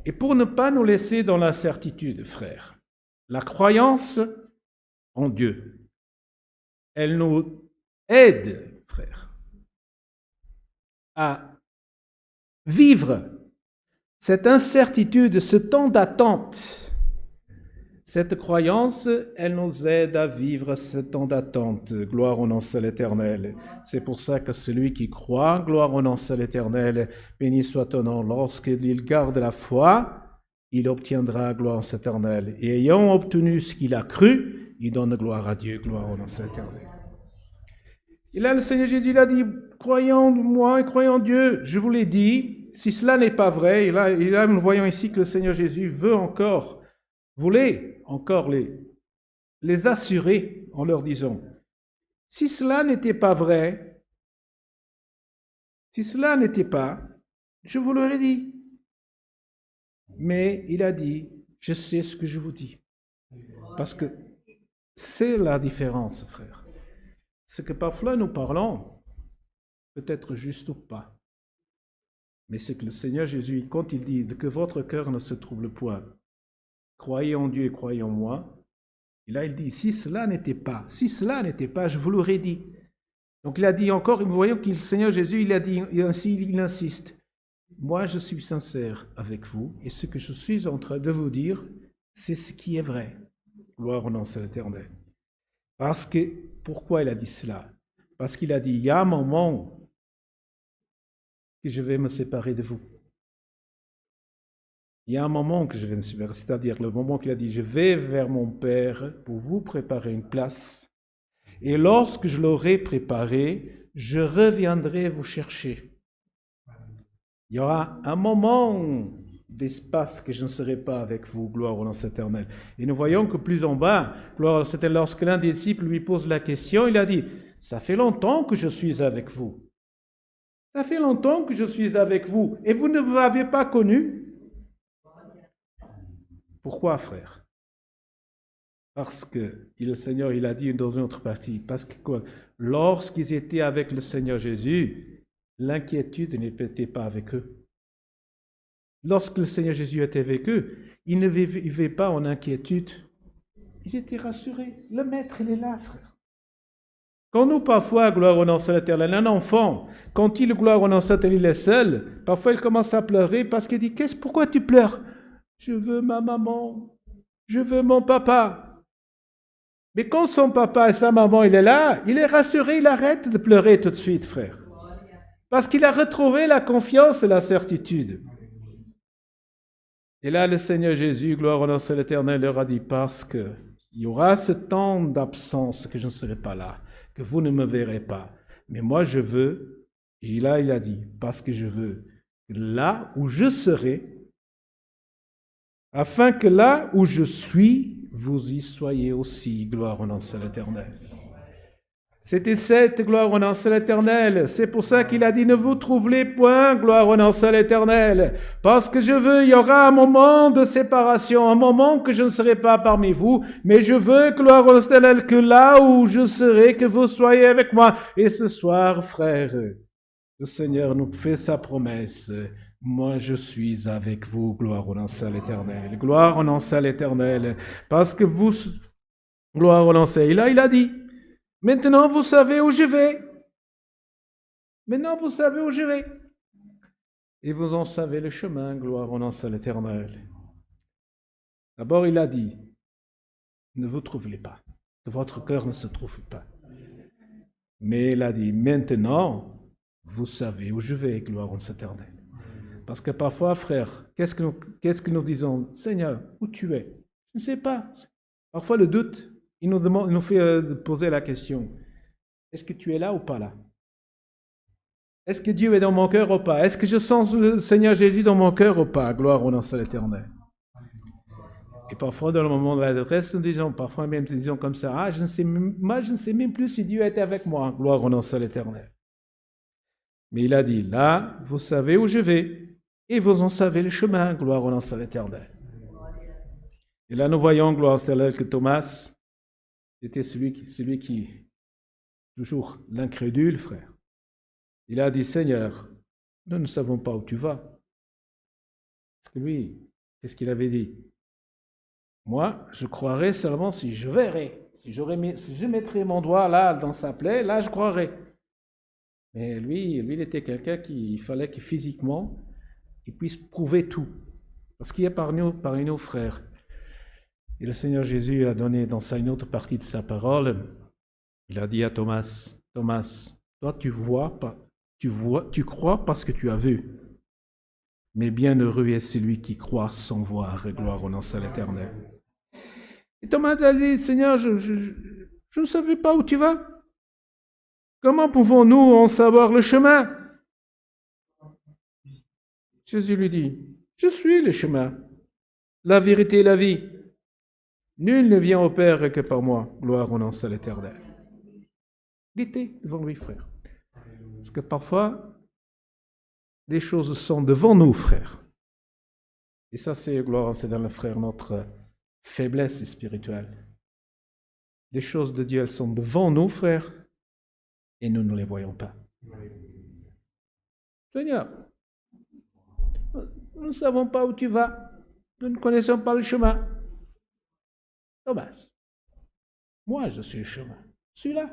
Et pour ne pas nous laisser dans l'incertitude, frère, la croyance en Dieu, elle nous aide, frère, à vivre cette incertitude, ce temps d'attente. Cette croyance, elle nous aide à vivre ce temps d'attente. Gloire au nom seul éternel. C'est pour ça que celui qui croit, gloire au nom seul éternel, béni soit ton nom. Lorsqu'il garde la foi, il obtiendra gloire éternelle. Et ayant obtenu ce qu'il a cru, il donne gloire à Dieu, gloire au nom seul éternel. Et là, le Seigneur Jésus, il a dit, croyez en moi et croyez en Dieu. Je vous l'ai dit, si cela n'est pas vrai, et là, nous voyons ici que le Seigneur Jésus voulait encore les assurer en leur disant, si cela n'était pas vrai, si cela n'était pas, je vous l'aurais dit. Mais il a dit, je sais ce que je vous dis. Parce que c'est la différence, frère. C'est que parfois nous parlons, peut-être juste ou pas. Mais c'est que le Seigneur Jésus, quand il dit que votre cœur ne se trouble point, croyez en Dieu et croyez en moi. Et là, il dit, si cela n'était pas, je vous l'aurais dit. Donc il a dit encore, nous voyons que le Seigneur Jésus, il insiste. Moi, je suis sincère avec vous, et ce que je suis en train de vous dire, c'est ce qui est vrai. Gloire au nom de l'Éternel. Parce que, pourquoi il a dit cela? Parce qu'il a dit, il y a un moment que je vais me séparer de vous. Il y a un moment que je vais me séparer, c'est-à-dire le moment qu'il a dit, je vais vers mon Père pour vous préparer une place. Et lorsque je l'aurai préparé, je reviendrai vous chercher. Il y aura un moment d'espace que je ne serai pas avec vous, gloire au nom éternel. Et nous voyons que plus en bas, gloire au Seigneur, lorsque l'un des disciples lui pose la question, il a dit, ça fait longtemps que je suis avec vous. Ça fait longtemps que je suis avec vous et vous ne m'avez pas connu. Pourquoi, frère? Parce que le Seigneur, il a dit dans une autre partie, parce que lorsqu'ils étaient avec le Seigneur Jésus, l'inquiétude n'était pas avec eux. Lorsque le Seigneur Jésus était avec eux, ils ne vivaient pas en inquiétude. Ils étaient rassurés. Le Maître, il est là, frère. Quand nous, parfois, gloire au nom de l'Éternel, un enfant, quand il, gloire au nom de l'Éternel, il est seul, parfois il commence à pleurer parce qu'il dit, pourquoi tu pleures? Je veux ma maman, je veux mon papa. Mais quand son papa et sa maman, il est là, il est rassuré, il arrête de pleurer tout de suite, frère. Parce qu'il a retrouvé la confiance et la certitude. Et là, le Seigneur Jésus, gloire au nom de l'Éternel, leur a dit, parce qu'il y aura ce temps d'absence que je ne serai pas là, que vous ne me verrez pas. Mais moi, je veux, et là, il a dit, parce que je veux, là où je serai, afin que là où je suis, vous y soyez aussi, gloire au nom de l'Éternel. C'était cette gloire au nom de l'Éternel. C'est pour ça qu'il a dit, ne vous troublez point, gloire au nom de l'Éternel. Parce que je veux, il y aura un moment de séparation, un moment que je ne serai pas parmi vous, mais je veux, gloire au nom de l'Éternel, que là où je serai, que vous soyez avec moi. Et ce soir, frères, le Seigneur nous fait sa promesse. Moi, je suis avec vous, gloire au nom de l'Éternel. Gloire au nom de l'Éternel. Parce que vous, gloire au nom de l'Éternel. Et là, il a dit, maintenant, vous savez où je vais. Maintenant, vous savez où je vais. Et vous en savez le chemin, gloire au nom de l'Éternel. D'abord, il a dit, ne vous troublez pas, que votre cœur ne se trouve pas. Mais il a dit, maintenant, vous savez où je vais, gloire au nom de l'Éternel. Parce que parfois, frère, qu'est-ce que nous disons? Seigneur, où tu es? Je ne sais pas. Parfois, le doute, il nous fait poser la question. Est-ce que tu es là ou pas là? Est-ce que Dieu est dans mon cœur ou pas? Est-ce que je sens le Seigneur Jésus dans mon cœur ou pas? Gloire au nom de l'Éternel. Et parfois, dans le moment de la détresse, nous disons, parfois même, nous disons comme ça, je ne sais même plus si Dieu était avec moi. Gloire au nom de l'Éternel. Mais il a dit, là, vous savez où je vais. et vous en savez le chemin, gloire au nom de l'Éternel. Et là, nous voyons, gloire à l'Éternel, que Thomas était celui qui toujours l'incrédule, frère. Il a dit, Seigneur, nous ne savons pas où tu vas. Parce que lui, qu'est-ce qu'il avait dit? Moi, je croirai seulement si je verrai. Si je mettrai mon doigt là, dans sa plaie, là, je croirai. Mais lui, il était quelqu'un qu'il fallait que physiquement, il puisse prouver tout. Parce qu'il est parmi nous, frères. Et le Seigneur Jésus a donné dans une autre partie de sa parole, il a dit à Thomas, Thomas, toi tu crois parce que tu as vu. Mais bienheureux est celui qui croit sans voir, et gloire au nom de l'Éternel. Et Thomas a dit, Seigneur, je ne savais pas où tu vas. Comment pouvons-nous en savoir le chemin? Jésus lui dit, je suis le chemin, la vérité et la vie. Nul ne vient au Père que par moi, gloire au nom de l'Éternel. Il était devant lui, frère. Parce que parfois, des choses sont devant nous, frère. Et ça, c'est, gloire, c'est dans le frère, notre faiblesse spirituelle. Les choses de Dieu, elles sont devant nous, frère, et nous ne les voyons pas. Seigneur, nous ne savons pas où tu vas, nous ne connaissons pas le chemin. Thomas, moi je suis le chemin, je suis là.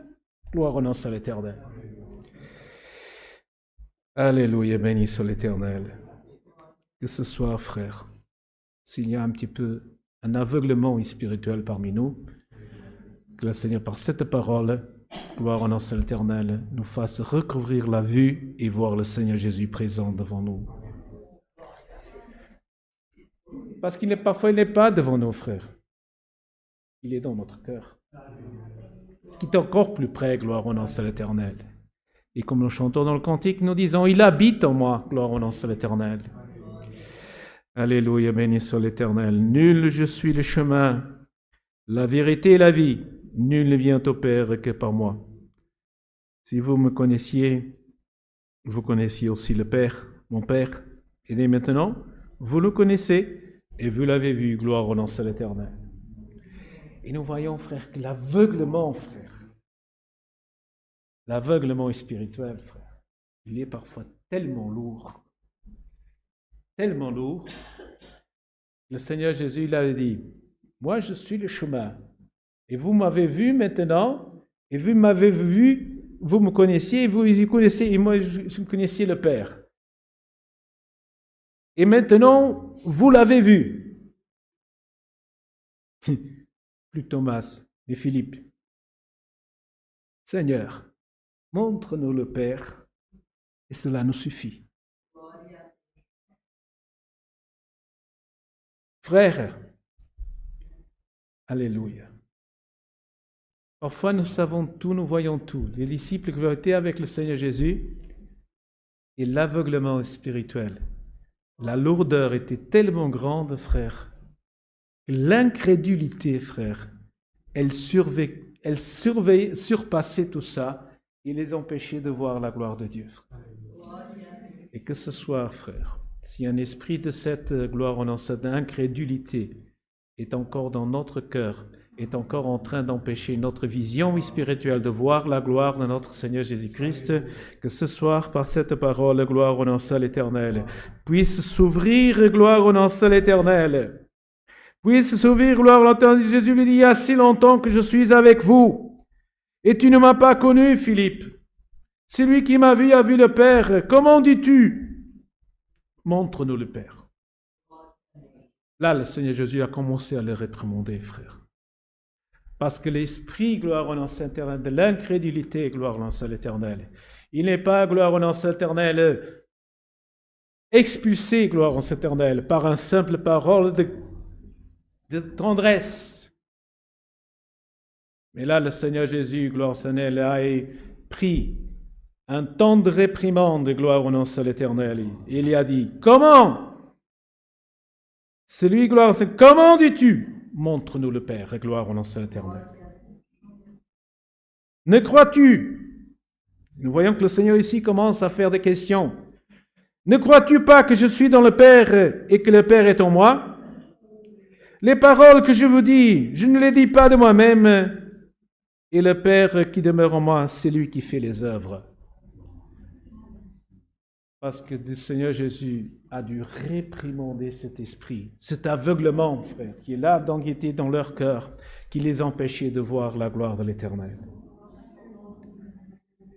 Gloire au nom de l'Éternel. Alléluia, béni soit l'Éternel. Que ce soit, frère, s'il y a un petit peu un aveuglement spirituel parmi nous, que le Seigneur, par cette parole, gloire au nom de l'Éternel, nous fasse recouvrir la vue et voir le Seigneur Jésus présent devant nous. Parce qu'il n'est pas devant nous, frères. Il est dans notre cœur. Ce qui est encore plus près, gloire au nom de l'Éternel. Et comme nous chantons dans le cantique, nous disons, il habite en moi, gloire au nom de l'Éternel. Alléluia, béni soit l'Éternel. Nul je suis le chemin, la vérité et la vie. Nul ne vient au Père que par moi. Si vous me connaissiez, vous connaissiez aussi le Père, mon Père. Et dès maintenant, vous le connaissez et vous l'avez vu, gloire au nom de l'Éternel. Et nous voyons, frère, que l'aveuglement, frère, l'aveuglement spirituel, frère, il est parfois tellement lourd. Le Seigneur Jésus, il avait dit, moi je suis le chemin. Et vous m'avez vu maintenant, et vous m'avez vu, vous me connaissiez, et vous connaissez, et moi je connaissiez le Père. Et maintenant, vous l'avez vu. Plus Thomas, mais Philippe. Seigneur, montre-nous le Père, et cela nous suffit. Frères, alléluia. Parfois, nous savons tout, nous voyons tout. Les disciples qui ont été avec le Seigneur Jésus et l'aveuglement spirituel. La lourdeur était tellement grande, frère. L'incrédulité, frère, elle surpassait tout ça et les empêchait de voir la gloire de Dieu. Frère. Et que ce soit, frère, si un esprit de cette gloire, cette incrédulité est encore dans notre cœur, est encore en train d'empêcher notre vision spirituelle de voir la gloire de notre Seigneur Jésus-Christ, que ce soir, par cette parole, gloire au nom seul éternel, puisse s'ouvrir, gloire au nom seul éternel, puisse s'ouvrir, gloire au nom éternel. Jésus lui dit, il y a si longtemps que je suis avec vous, et tu ne m'as pas connu, Philippe. Celui qui m'a vu a vu le Père. Comment dis-tu? Montre-nous le Père. Là, le Seigneur Jésus a commencé à le réprimander, frère. Parce que l'esprit, gloire au nom éternel, de l'incrédulité, gloire au nom éternel, il n'est pas, gloire au nom éternel, expulsé, gloire au nom éternel, par une simple parole de tendresse. Mais là, le Seigneur Jésus, gloire au Seigneur, a pris un temps de réprimande, gloire au nom éternel. Il y a dit, comment? Celui, gloire, c'est comment dis-tu? Montre-nous le Père, et gloire au nom éternel. Ne crois-tu? Nous voyons que le Seigneur ici commence à faire des questions. Ne crois-tu pas que je suis dans le Père et que le Père est en moi? Les paroles que je vous dis, je ne les dis pas de moi-même, et le Père qui demeure en moi, c'est lui qui fait les œuvres. Parce que le Seigneur Jésus a dû réprimander cet esprit, cet aveuglement, frère, qui est là, qui était dans leur cœur, qui les empêchait de voir la gloire de l'Éternel.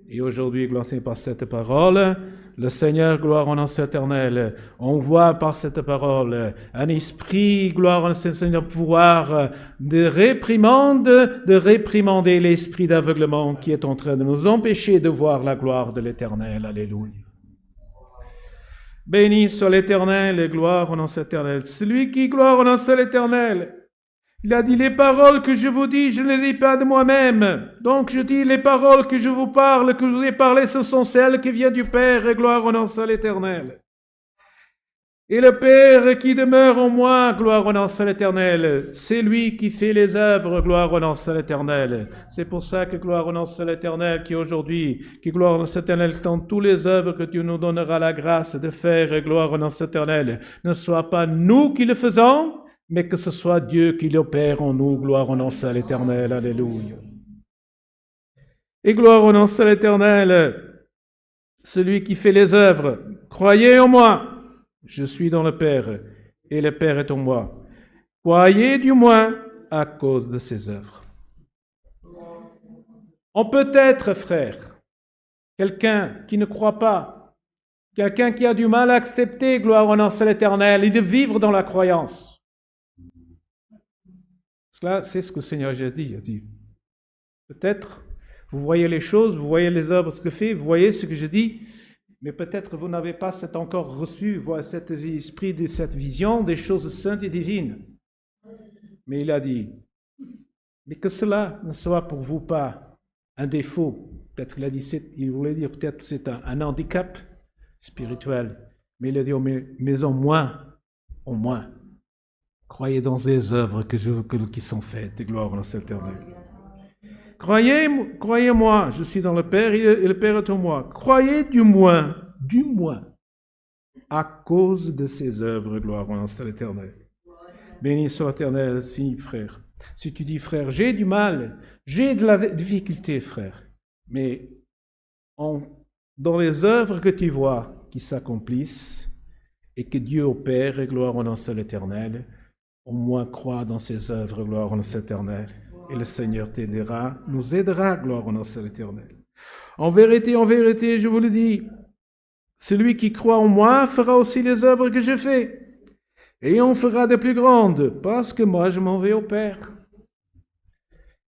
Et aujourd'hui, gloire par cette parole, le Seigneur, gloire en nom éternel, on voit par cette parole un esprit, gloire en Seigneur, pouvoir de réprimander l'esprit d'aveuglement qui est en train de nous empêcher de voir la gloire de l'Éternel. Alléluia. Béni soit l'Éternel et gloire en nom éternel. Celui qui gloire en nom l'Éternel. Il a dit, les paroles que je vous dis, je ne les dis pas de moi-même. Donc je dis, les paroles que je vous parle, que je vous ai parlé, ce sont celles qui viennent du Père, et gloire au nom de l'Éternel. Et le Père qui demeure en moi, gloire au nom de l'Éternel, c'est lui qui fait les œuvres, gloire au nom de l'Éternel. C'est pour ça que gloire au nom de l'Éternel, qui aujourd'hui, qui gloire au nom de l'Éternel, dans toutes les œuvres que tu nous donneras la grâce de faire, et gloire au nom de l'Éternel, ne soit pas nous qui le faisons, mais que ce soit Dieu qui l'opère en nous, gloire au nom de l'Éternel, alléluia. Et gloire au nom de l'Éternel, celui qui fait les œuvres, croyez en moi, je suis dans le Père, et le Père est en moi. Croyez du moins à cause de ses œuvres. On peut être, frère, quelqu'un qui ne croit pas, quelqu'un qui a du mal à accepter, gloire au nom de l'Éternel, et de vivre dans la croyance. Là, c'est ce que le Seigneur Jésus a dit. Peut-être, vous voyez les choses, vous voyez les œuvres, ce que fait, vous voyez ce que je dis, mais peut-être vous n'avez pas encore reçu cet esprit, de cette vision des choses saintes et divines. Mais il a dit, mais que cela ne soit pour vous pas un défaut. Peut-être il voulait dire peut-être c'est un handicap spirituel, mais il a dit, mais au moins, croyez dans les œuvres qui sont faites, et gloire en l'Éternel. Croyez-moi, je suis dans le Père et le Père est en moi. Croyez du moins, à cause de ces œuvres, gloire en l'Éternel. Béni soit l'Éternel, si, frère. Si tu dis, frère, j'ai du mal, j'ai de la difficulté, frère, mais dans les œuvres que tu vois qui s'accomplissent et que Dieu opère, et gloire en l'Éternel, au moins crois dans ses œuvres, gloire en l'Éternel, et le Seigneur t'aidera, nous aidera, gloire en l'Éternel. En vérité, je vous le dis, celui qui croit en moi fera aussi les œuvres que je fais, et on fera de plus grandes, parce que moi je m'en vais au Père.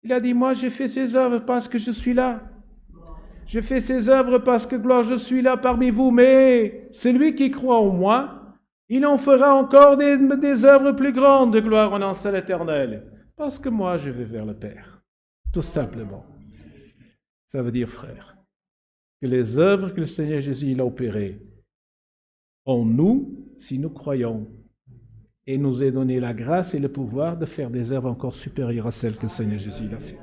Il a dit, moi j'ai fait ces œuvres parce que je suis là. Je fais ces œuvres parce que, gloire, je suis là parmi vous, mais celui qui croit en moi, il en fera encore des œuvres plus grandes de gloire en nom de l'Éternel. Parce que moi, je vais vers le Père. Tout simplement. Ça veut dire, frère, que les œuvres que le Seigneur Jésus a opérées en nous, si nous croyons, et nous ait donné la grâce et le pouvoir de faire des œuvres encore supérieures à celles que le Seigneur Jésus a fait.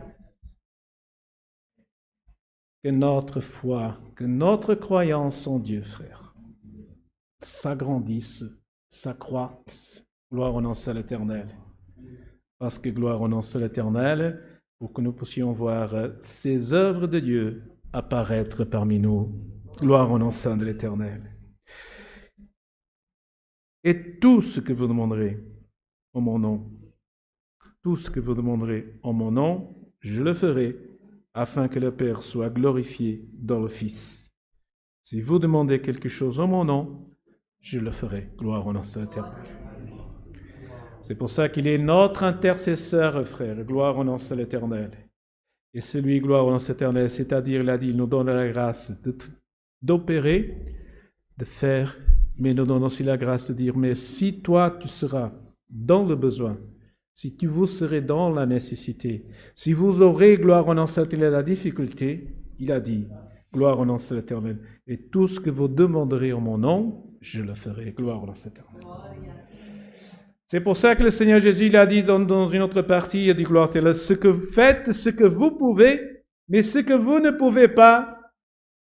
Que notre foi, que notre croyance en Dieu, frère, s'agrandisse, s'accroisse, gloire au nom de l'Éternel. Parce que gloire au nom de l'Éternel, pour que nous puissions voir ces œuvres de Dieu apparaître parmi nous. Gloire au nom saint de l'Éternel. Et tout ce que vous demanderez en mon nom, tout ce que vous demanderez en mon nom, je le ferai, afin que le Père soit glorifié dans le Fils. Si vous demandez quelque chose en mon nom, je le ferai. Gloire au nom de l'Éternel. C'est pour ça qu'il est notre intercesseur, frère. Gloire au nom de l'Éternel. Et celui, gloire au nom de l'Éternel, c'est-à-dire, il a dit, il nous donne la grâce d'opérer, de faire, mais il nous donne aussi la grâce de dire, mais si toi, tu seras dans le besoin, si vous serez dans la nécessité, si vous aurez, gloire au nom de l'Éternel, la difficulté, il a dit, gloire au nom de l'Éternel, et tout ce que vous demanderez en mon nom, je le ferai. Gloire au nom de l'Éternel. C'est pour ça que le Seigneur Jésus il a dit dans une autre partie, il a dit, gloire à Dieu, ce que vous faites, ce que vous pouvez, mais ce que vous ne pouvez pas,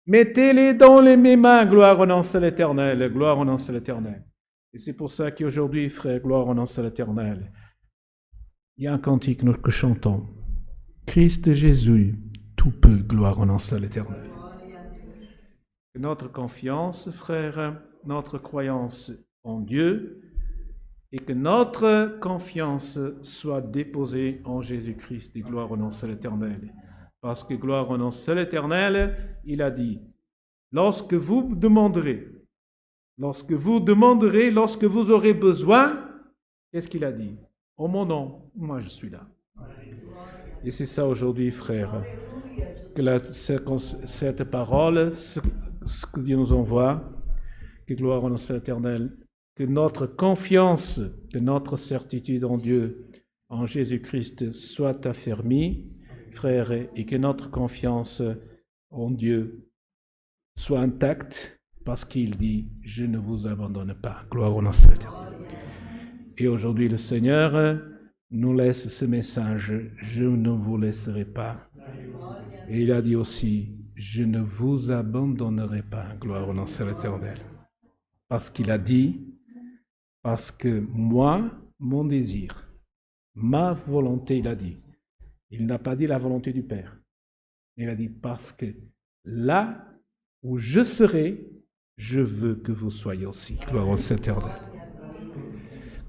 Mettez-les dans mes mains, gloire au nom de l'Éternel, gloire au nom de l'Éternel. Et c'est pour ça qu'aujourd'hui, frère, gloire au nom de l'Éternel, il y a un cantique que nous chantons. Christ Jésus, tout peut, gloire au nom de l'Éternel. Notre confiance, frère, notre croyance en Dieu, et que notre confiance soit déposée en Jésus-Christ, et gloire au nom de l'Éternel. Parce que gloire au nom de l'Éternel, il a dit, lorsque vous demanderez, lorsque vous aurez besoin, qu'est-ce qu'il a dit? En mon nom, moi je suis là. Et c'est ça aujourd'hui, frère, que cette parole, ce que Dieu nous envoie, que gloire au nom de l'Éternel, que notre confiance, que notre certitude en Dieu, en Jésus-Christ, soit affermie, frère, et que notre confiance en Dieu soit intacte, parce qu'il dit, je ne vous abandonne pas. Gloire au nom de l'Éternel. Et aujourd'hui, le Seigneur nous laisse ce message, je ne vous laisserai pas. Et il a dit aussi, je ne vous abandonnerai pas. Gloire au nom de l'Éternel. Parce qu'il a dit, parce que moi, mon désir, ma volonté, il a dit. Il n'a pas dit la volonté du Père. Il a dit, parce que là où je serai, je veux que vous soyez aussi. Gloire au nom de l'Éternel.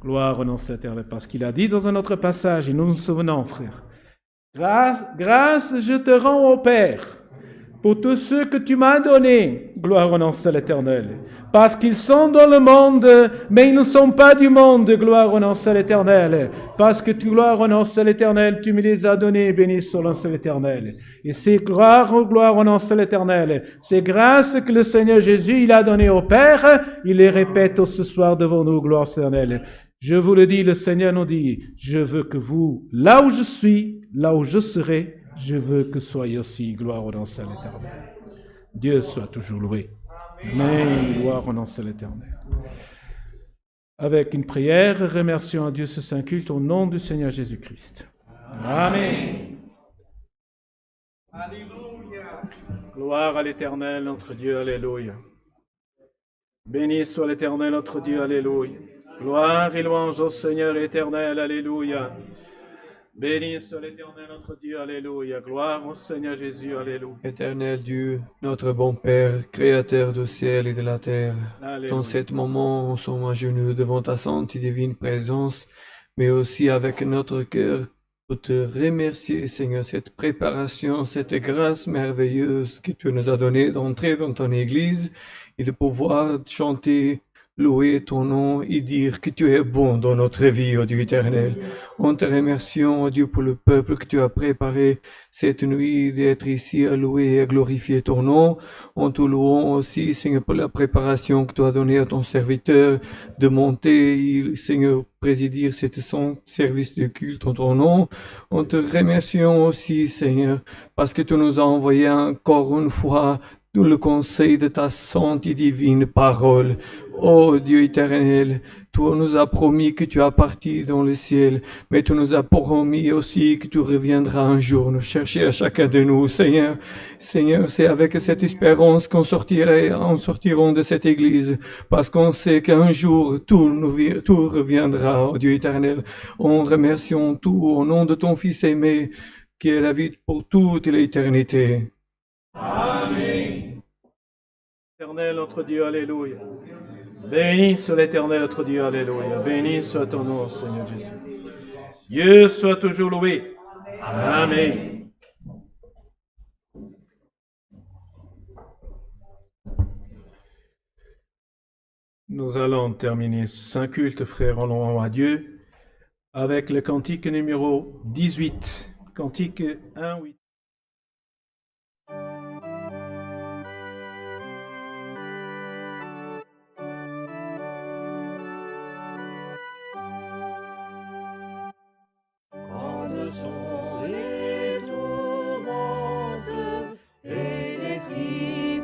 Gloire au nom de l'Éternel. Parce qu'il a dit dans un autre passage, et nous nous souvenons, frère, grâce je te rends au Père, pour tous ceux que tu m'as donnés, gloire au nom de l'Éternel, parce qu'ils sont dans le monde, mais ils ne sont pas du monde, gloire au nom de l'Éternel, parce que tu, gloire au nom de l'Éternel, tu me les as donnés, béni soit le nom de l'Éternel. Et c'est gloire au nom de l'Éternel, c'est grâce que le Seigneur Jésus, il a donné au Père, il les répète ce soir devant nous, gloire à l'Éternel. Je vous le dis, le Seigneur nous dit, je veux que vous, là où je suis, là où je serai, je veux que soyez aussi, gloire au nom de l'Éternel. Dieu soit toujours loué. Amen. Gloire au nom de l'Éternel. Avec une prière, remercions à Dieu ce saint culte au nom du Seigneur Jésus-Christ. Amen. Alléluia. Gloire à l'Éternel, notre Dieu. Alléluia. Béni soit l'Éternel, notre Dieu. Alléluia. Gloire et louange au Seigneur éternel. Alléluia. Béni soit l'Éternel, notre Dieu. Alléluia. Gloire au Seigneur Jésus. Alléluia. Éternel Dieu, notre bon Père, Créateur du ciel et de la terre, Alléluia. dans ce moment, nous sommes à genoux devant ta sainte et divine présence, mais aussi avec notre cœur pour te remercier, Seigneur, cette préparation, cette grâce merveilleuse que tu nous as donnée d'entrer dans ton Église et de pouvoir chanter, louer ton nom et dire que tu es bon dans notre vie, ô Dieu éternel. On te remercie, ô Dieu, pour le peuple que tu as préparé cette nuit d'être ici à louer et à glorifier ton nom. On te loue aussi, Seigneur, pour la préparation que tu as donnée à ton serviteur de monter et, Seigneur, présider cet service de culte en ton nom. On te remercie aussi, Seigneur, parce que tu nous as envoyé encore une fois dans le conseil de ta sainte et divine parole. Ô Dieu éternel, tu nous as promis que tu as parti dans le ciel, mais tu nous as promis aussi que tu reviendras un jour nous chercher à chacun de nous, Seigneur. Seigneur, c'est avec cette espérance qu'on sortirons de cette église, parce qu'on sait qu'un jour tout reviendra, ô Dieu éternel. On remercie tout au nom de ton Fils aimé, qui est la vie pour toute l'éternité. Amen. Éternel, notre Dieu, alléluia. Béni soit l'Éternel, notre Dieu, alléluia. Béni soit ton nom, Seigneur Jésus. Dieu soit toujours loué. Amen. Nous allons terminer ce saint culte, frères, en louant à Dieu, avec le cantique numéro 18. Cantique 1-8. Grandes sont les tourmentes et les tribulations.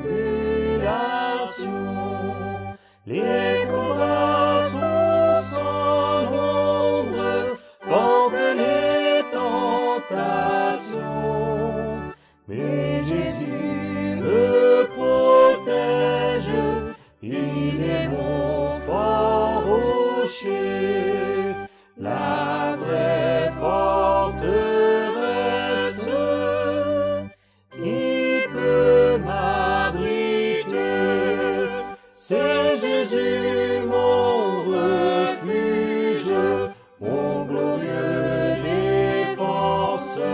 Les combats sont sans nombre, fortes les tentations. Mais Jésus me protège. rocher, la vraie forteresse qui peut m'abriter. C'est Jésus mon refuge, mon glorieux défenseur.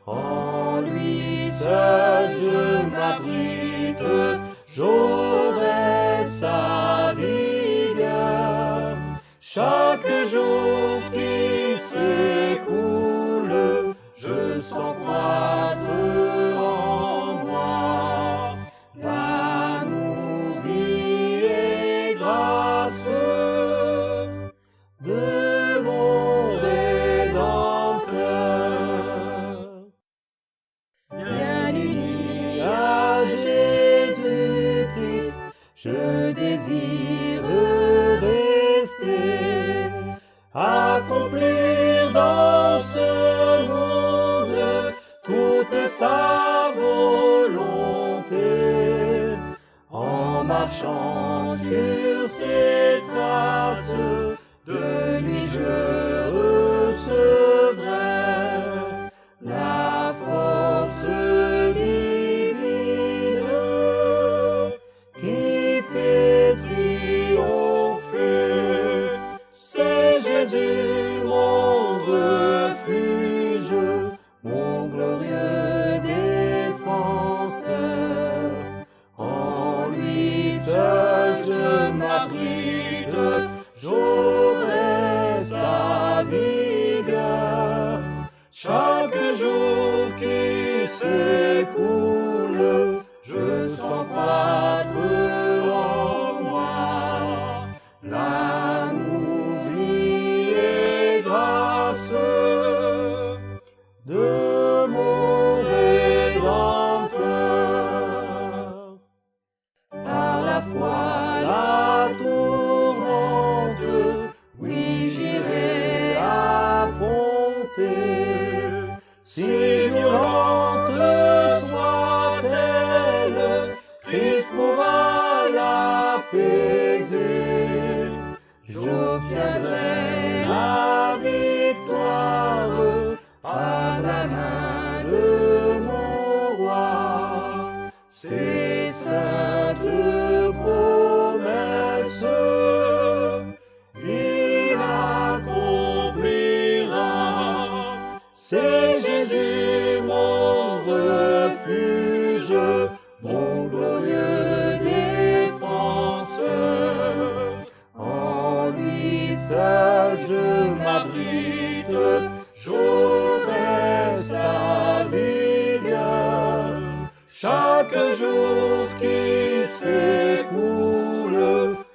En lui seul je m'abrite, j'aurai sa vigueur. Chaque jour qui s'écoule, je sens croître en moi l'amour, vie et grâce de mon Rédempteur. Bien uni à Jésus-Christ, je désire rester, accomplir dans ce monde toute sa volonté. En marchant sur ses traces, de lui je recevrai la force divine qui fait triompher. C'est Jésus mon refuge, mon glorieux défenseur. En lui seul je m'abrite, j'aurai sa vigueur. Chaque jour qui s'écoule, je sens croître en moi l'amour, vie et grâce de mon Rédempteur. Par la foi la tourmente, oui j'irai affronter. Si violente soit-elle, Christ pourra l'apaiser. J'obtiendrai la victoire par la main de mon roi. Ces saintes promesses, il accomplira. C'est Jésus mon refuge, mon glorieux défenseur. En lui seul je m'abrite, j'aurai sa vigueur. Chaque jour qui s'écoule,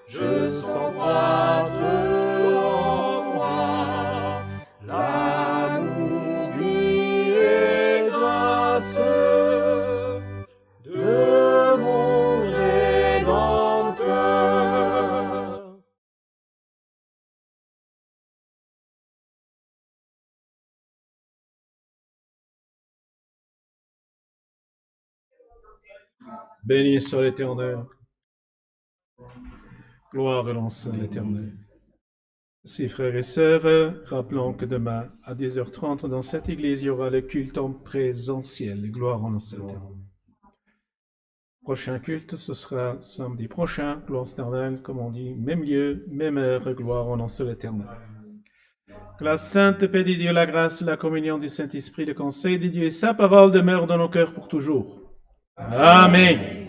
je sens croître en moi l'amour, vie et grâce de mon Rédempteur. Béni soit l'Éternel. Gloire et louange à l'Éternel. Si frères et sœurs, rappelons que demain à 10h30 dans cette église, il y aura le culte en présentiel. Gloire en l'Éternel. Prochain culte, ce sera samedi prochain. Gloire éternelle, comme on dit, même lieu, même heure. Gloire en l'Éternel. Que la sainte paix de Dieu, la grâce, la communion du Saint-Esprit, le conseil de Dieu et sa parole demeurent dans nos cœurs pour toujours. Amen.